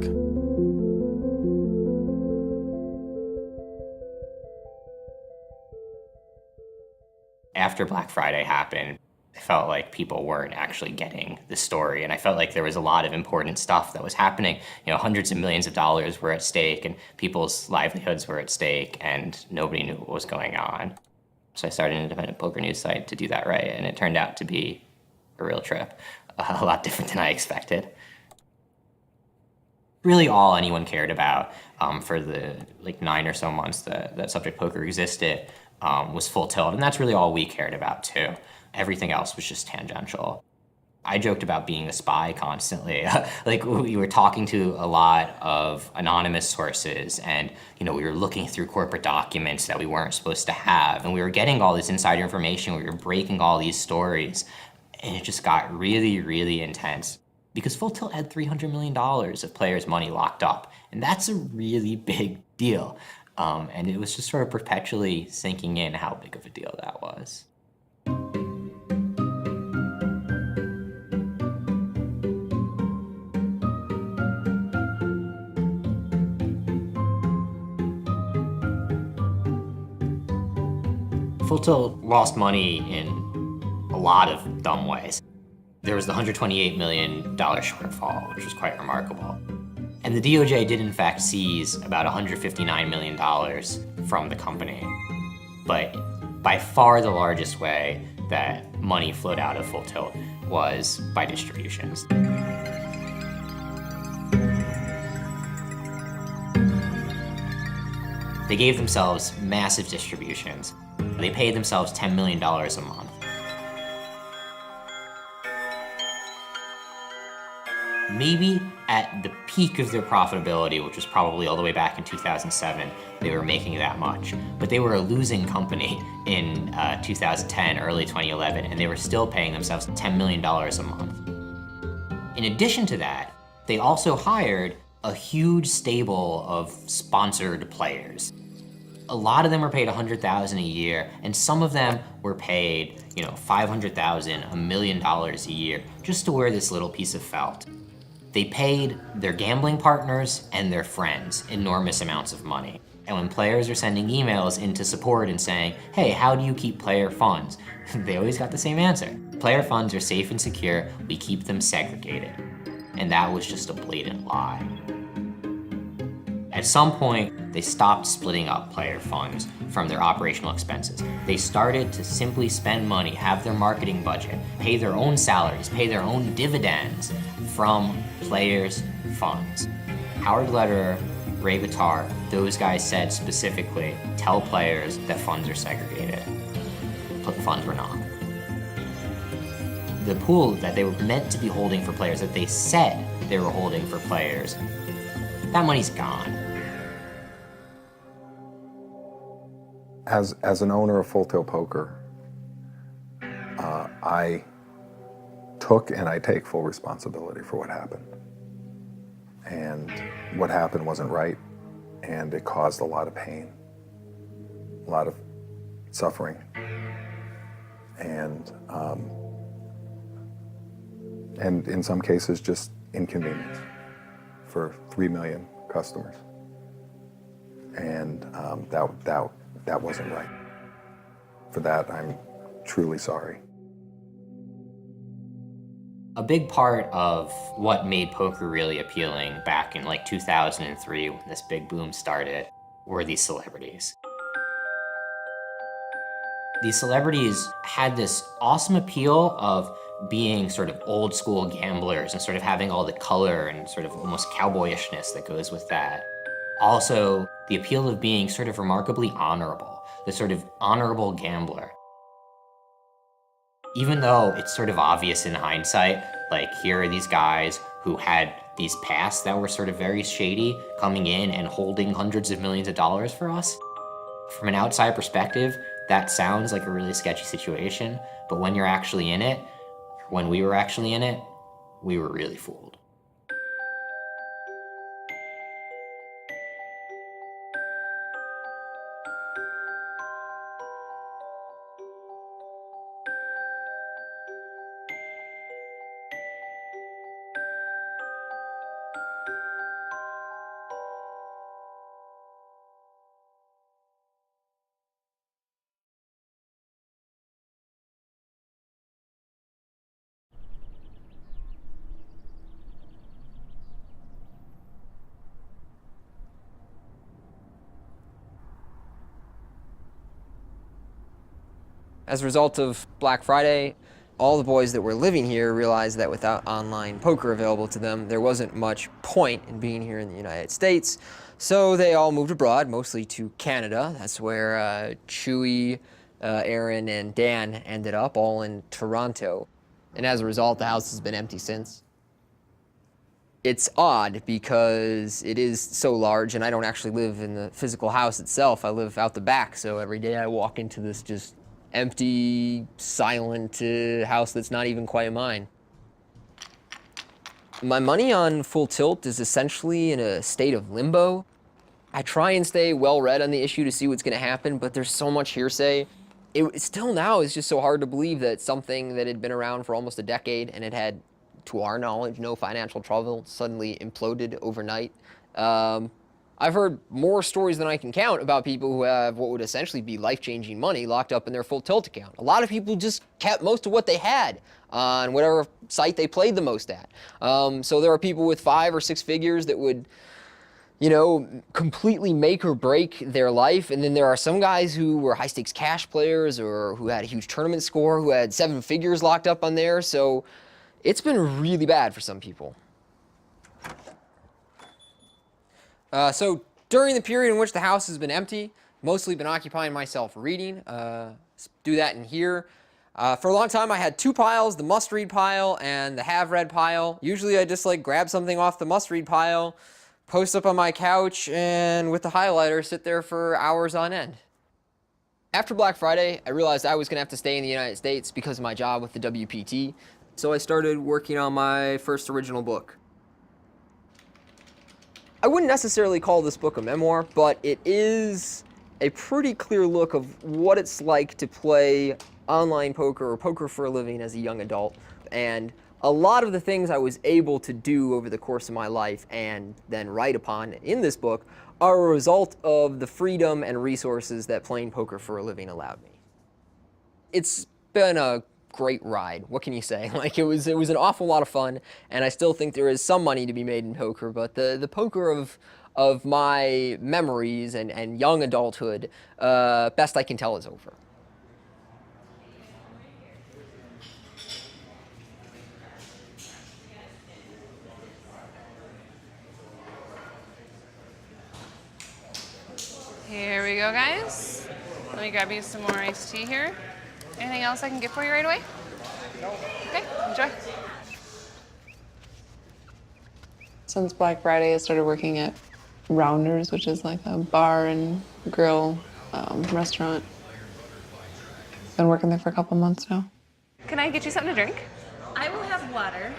After Black Friday happened, I felt like people weren't actually getting the story, and I felt like there was a lot of important stuff that was happening. You know, hundreds of millions of dollars were at stake, and people's livelihoods were at stake, and nobody knew what was going on. So I started an independent poker news site to do that right, and it turned out to be a real trip, a lot different than I expected. Really all anyone cared about for the 9 or so months that Subject Poker existed was Full Tilt, and that's really all we cared about too. Everything else was just tangential. I joked about being a spy constantly. Like, we were talking to a lot of anonymous sources, and, you know, we were looking through corporate documents that we weren't supposed to have, and we were getting all this insider information, we were breaking all these stories, and it just got really, really intense. Because Full Tilt had $300 million of players' money locked up, and that's a really big deal. And it was just sort of perpetually sinking in how big of a deal that was. Full Tilt lost money in a lot of dumb ways. There was the $128 million shortfall, which was quite remarkable. And the DOJ did in fact seize about $159 million from the company. But by far the largest way that money flowed out of Full Tilt was by distributions. They gave themselves massive distributions. They paid themselves $10 million a month. Maybe At the peak of their profitability, which was probably all the way back in 2007, they were making that much. But they were a losing company in 2010, early 2011, and they were still paying themselves $10 million a month. In addition to that, they also hired a huge stable of sponsored players. A lot of them were paid $100,000 a year, and some of them were paid, $500,000, $1 million a year, just to wear this little piece of felt. They paid their gambling partners and their friends enormous amounts of money. And when players are sending emails into support and saying, hey, how do you keep player funds? They always got the same answer. Player funds are safe and secure, we keep them segregated. And that was just a blatant lie. At some point, they stopped splitting up player funds from their operational expenses. They started to simply spend money, have their marketing budget, pay their own salaries, pay their own dividends from players' funds. Howard Lederer, Ray Bitar, those guys said specifically, tell players that funds are segregated. But funds were not. The pool that they were meant to be holding for players, that they said they were holding for players, that money's gone. As an owner of Full Tilt Poker, I took and I take full responsibility for what happened. And what happened wasn't right, and it caused a lot of pain, a lot of suffering, and in some cases just inconvenience for 3 million customers. And that wasn't right. For that, I'm truly sorry. A big part of what made poker really appealing back in 2003 when this big boom started were these celebrities. These celebrities had this awesome appeal of being sort of old school gamblers and sort of having all the color and sort of almost cowboyishness that goes with that. Also, the appeal of being sort of remarkably honorable, the sort of honorable gambler. Even though it's sort of obvious in hindsight, here are these guys who had these pasts that were sort of very shady coming in and holding hundreds of millions of dollars for us. From an outside perspective, that sounds like a really sketchy situation, but when you're actually in it, when we were actually in it, we were really fooled. As a result of Black Friday, all the boys that were living here realized that without online poker available to them, there wasn't much point in being here in the United States. So they all moved abroad, mostly to Canada. That's where Chewy, Aaron, and Dan ended up, all in Toronto. And as a result, the house has been empty since. It's odd because it is so large, and I don't actually live in the physical house itself. I live out the back, so every day I walk into this just empty, silent house that's not even quite mine. My money on Full Tilt is essentially in a state of limbo. I try and stay well-read on the issue to see what's going to happen, but there's so much hearsay. It still now is just so hard to believe that something that had been around for almost a decade and it had, to our knowledge, no financial trouble suddenly imploded overnight. I've heard more stories than I can count about people who have what would essentially be life-changing money locked up in their Full Tilt account. A lot of people just kept most of what they had on whatever site they played the most at. So there are people with 5 or 6 figures that would, completely make or break their life. And then there are some guys who were high-stakes cash players or who had a huge tournament score, who had 7 figures locked up on there. So it's been really bad for some people. So during the period in which the house has been empty, mostly been occupying myself reading. Do that in here. For a long time, I had two piles, the must-read pile and the have-read pile. Usually I just like grab something off the must-read pile, post up on my couch, and with the highlighter, sit there for hours on end. After Black Friday, I realized I was gonna have to stay in the United States because of my job with the WPT. So I started working on my first original book. I wouldn't necessarily call this book a memoir, but it is a pretty clear look of what it's like to play online poker or poker for a living as a young adult. And a lot of the things I was able to do over the course of my life and then write upon in this book are a result of the freedom and resources that playing poker for a living allowed me. It's been a great ride. What can you say? Like it was an awful lot of fun, and I still think there is some money to be made in poker, but the poker of my memories and young adulthood, best I can tell, is over. Here we go, guys. Let me grab you some more iced tea here. Anything else I can get for you right away? Okay, enjoy. Since Black Friday, I started working at Rounders, which is like a bar and grill restaurant. Been working there for a couple months now. Can I get you something to drink? I will have water.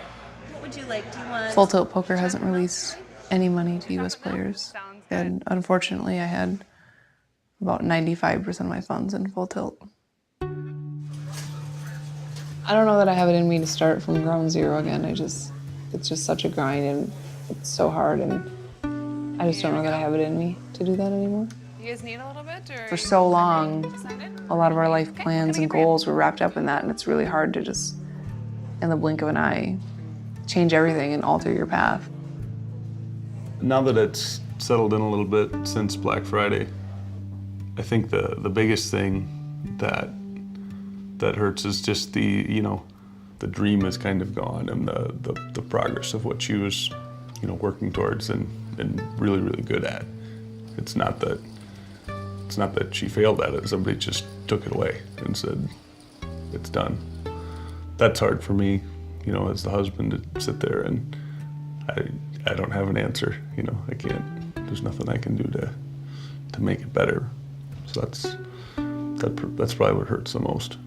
What would you like? Do you want... Full Tilt Poker hasn't released any money to U.S. players. And unfortunately, I had about 95% of my funds in Full Tilt. I don't know that I have it in me to start from ground zero again. It's just such a grind and it's so hard, and I just don't know that I have it in me to do that anymore. You guys need a little bit? Or for so long, a lot of our life plans and goals were wrapped up in that, and it's really hard to just, in the blink of an eye, change everything and alter your path. Now that it's settled in a little bit since Black Friday, I think the biggest thing that hurts is just the dream is kind of gone, and the progress of what she was working towards and really, really good at. It's not that she failed at it, somebody just took it away and said, it's done. That's hard for me, as the husband, to sit there and I don't have an answer, I can't, there's nothing I can do to make it better. So that's probably what hurts the most.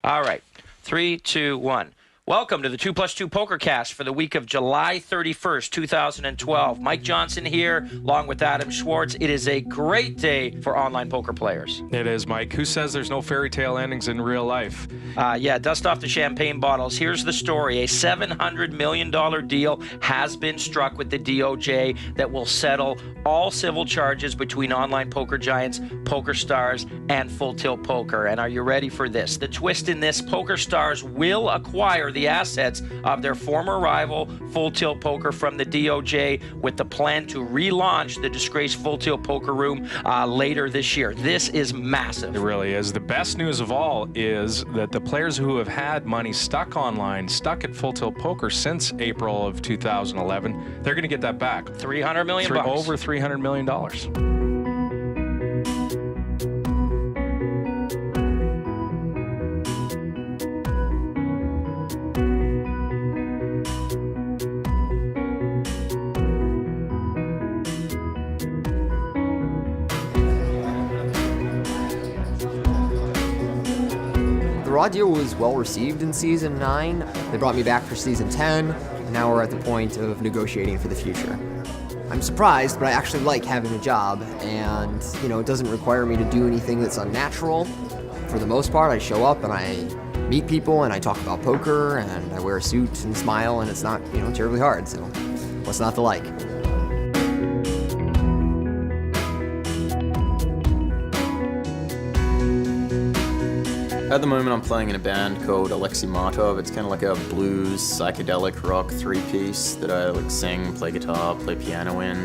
All right, 3, 2, 1. Welcome to the 2+2 PokerCast for the week of July 31st, 2012. Mike Johnson here, along with Adam Schwartz. It is a great day for online poker players. It is, Mike. Who says there's no fairy tale endings in real life? Yeah, dust off the champagne bottles. Here's the story. A $700 million deal has been struck with the DOJ that will settle all civil charges between online poker giants, Pokerstars, and Full Tilt Poker. And are you ready for this? The twist in this, Pokerstars will acquire the assets of their former rival, Full Tilt Poker, from the DOJ, with the plan to relaunch the disgraced Full Tilt Poker Room later this year. This is massive. It really is. The best news of all is that the players who have had money stuck online, stuck at Full Tilt Poker since April of 2011, they're going to get that back. $300 million. Over $300 million. The Raw deal was well received in Season 9. They brought me back for Season 10, and now we're at the point of negotiating for the future. I'm surprised, but I actually like having a job, and it doesn't require me to do anything that's unnatural. For the most part, I show up and I meet people and I talk about poker and I wear a suit and smile, and it's not, terribly hard, so what's not to like? At the moment, I'm playing in a band called Alexei Martov. It's kind of like a blues, psychedelic rock three-piece that I sing, play guitar, play piano in.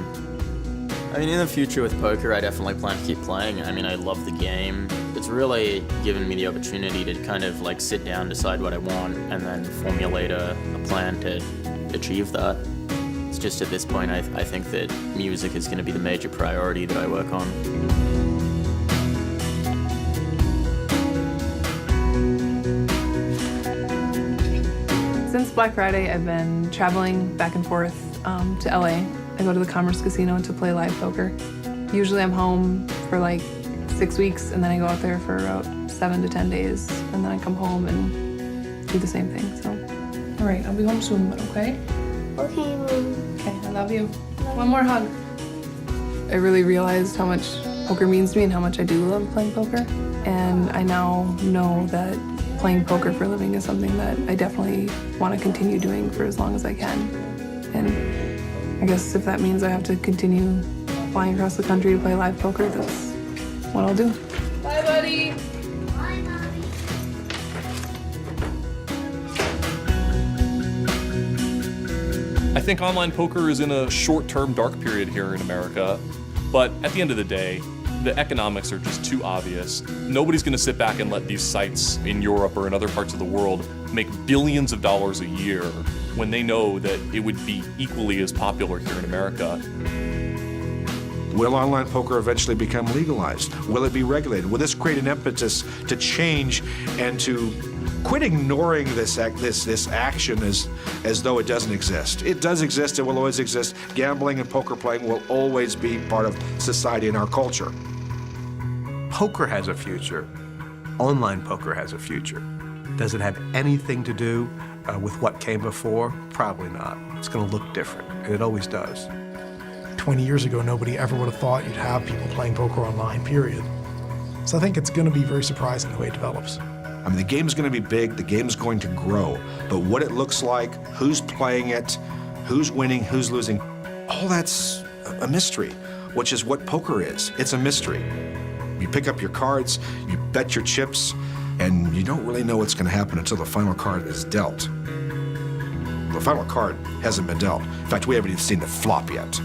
In the future with poker, I definitely plan to keep playing. I love the game. The It's really given me the opportunity to kind of like sit down, decide what I want, and then formulate a plan to achieve that. It's just at this point, I think that music is going to be the major priority that I work on. Since Black Friday, I've been traveling back and forth to LA. I go to the Commerce Casino to play live poker. Usually I'm home for like 6 weeks, and then I go out there for about 7 to 10 days, and then I come home and do the same thing, so. All right, I'll be home soon, but okay? Okay, Mom. Okay, I love you. One more hug. I really realized how much poker means to me and how much I do love playing poker, and I now know that playing poker for a living is something that I definitely want to continue doing for as long as I can. And I guess if that means I have to continue flying across the country to play live poker, that's what I'll do. Bye, buddy. Bye, Mommy. I think online poker is in a short-term dark period here in America, but at the end of the day, the economics are just too obvious. Nobody's going to sit back and let these sites in Europe or in other parts of the world make billions of dollars a year when they know that it would be equally as popular here in America. Will online poker eventually become legalized? Will it be regulated? Will this create an impetus to change and to quit ignoring this action as though it doesn't exist? It does exist. It will always exist. Gambling and poker playing will always be part of society and our culture. Poker has a future. Online poker has a future. Does it have anything to do with what came before? Probably not. It's going to look different, and it always does. 20 years ago, nobody ever would have thought you'd have people playing poker online, period. So I think it's going to be very surprising the way it develops. I mean, the game's going to be big, the game's going to grow, but what it looks like, who's playing it, who's winning, who's losing, all that's a mystery, which is what poker is. It's a mystery. You pick up your cards, you bet your chips, and you don't really know what's going to happen until the final card is dealt. The final card hasn't been dealt. In fact, we haven't even seen the flop yet.